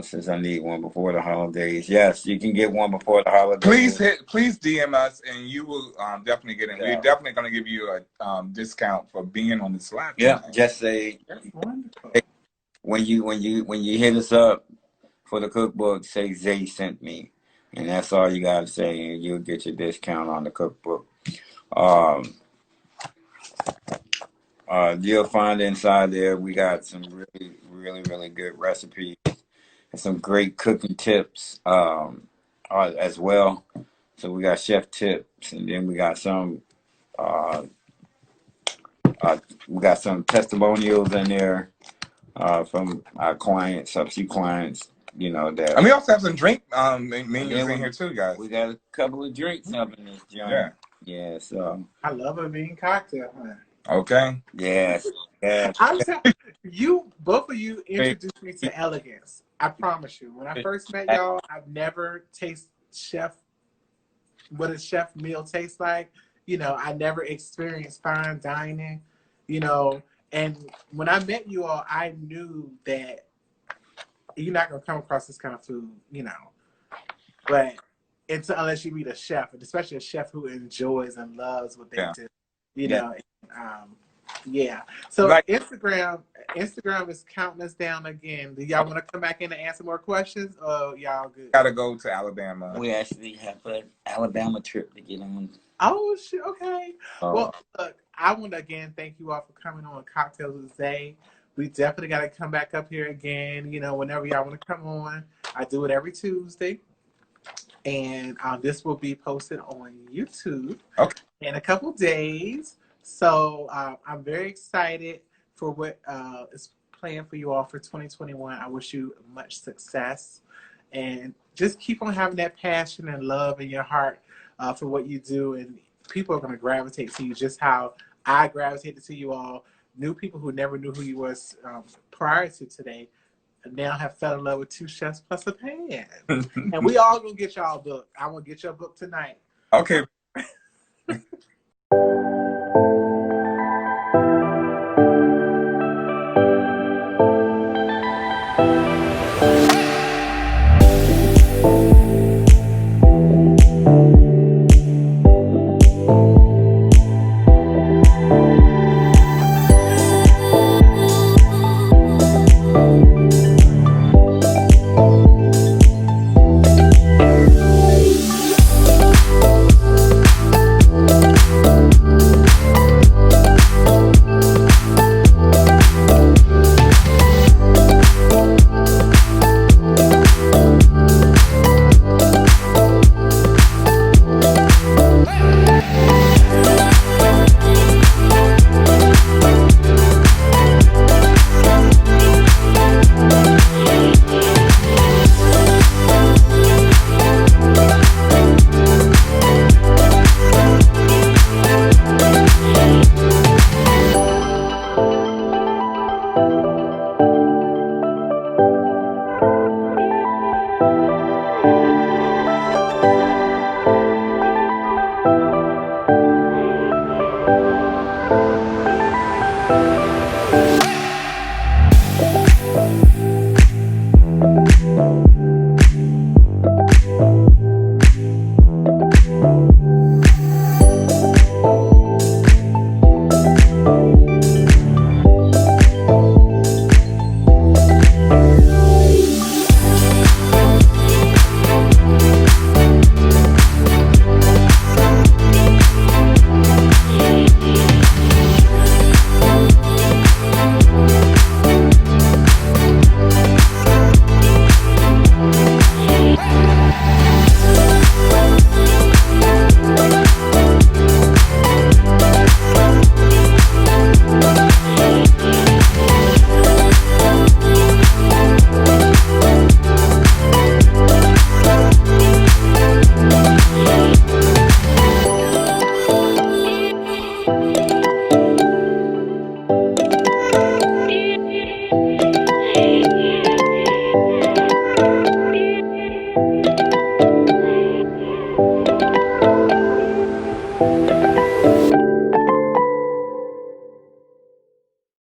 Since I need one before the holidays. Yes, you can get one before the holidays. Please DM us, and you will definitely get it. Yeah. We're definitely going to give you a discount for being on this live. Yeah, just say when you hit us up for the cookbook, say Zaye sent me, and that's all you gotta say, and you'll get your discount on the cookbook. You'll find inside there we got some really, really, really good recipes and some great cooking tips as well. So we got chef tips, and then we got some testimonials in there from our clients, subsea clients. That. And we also have some drink menus in here too, guys. We got a couple of drinks up in this joint. Yeah. Yeah. So I love a bean cocktail, man. Okay. Yes. Yeah. Both of you introduced me to elegance. I promise you. When I first met y'all, I've never tasted what a chef meal tastes like. I never experienced fine dining. And when I met you all, I knew that you're not gonna come across this kind of food, But unless you meet a chef, and especially a chef who enjoys and loves what they do, And, Yeah. So Like, Instagram is counting us down again. Do y'all want to come back in and answer more questions? Or y'all good? gotta go to Alabama. We actually have an Alabama trip to get on. Oh shit. Okay. Oh. Well, look, I want to again thank you all for coming on Cocktails with Zaye. We definitely got to come back up here again. You know, whenever y'all want to come on, I do it every Tuesday, and this will be posted on YouTube in a couple days. So I'm very excited for what is planned for you all for 2021. I wish you much success, and just keep on having that passion and love in your heart for what you do, and people are going to gravitate to you just how I gravitated to you all. New people who never knew who you was prior to today now have fell in love with Two Chefs Plus a Pan. And we all gonna get y'all a book. I'm gonna get your book tonight. Okay.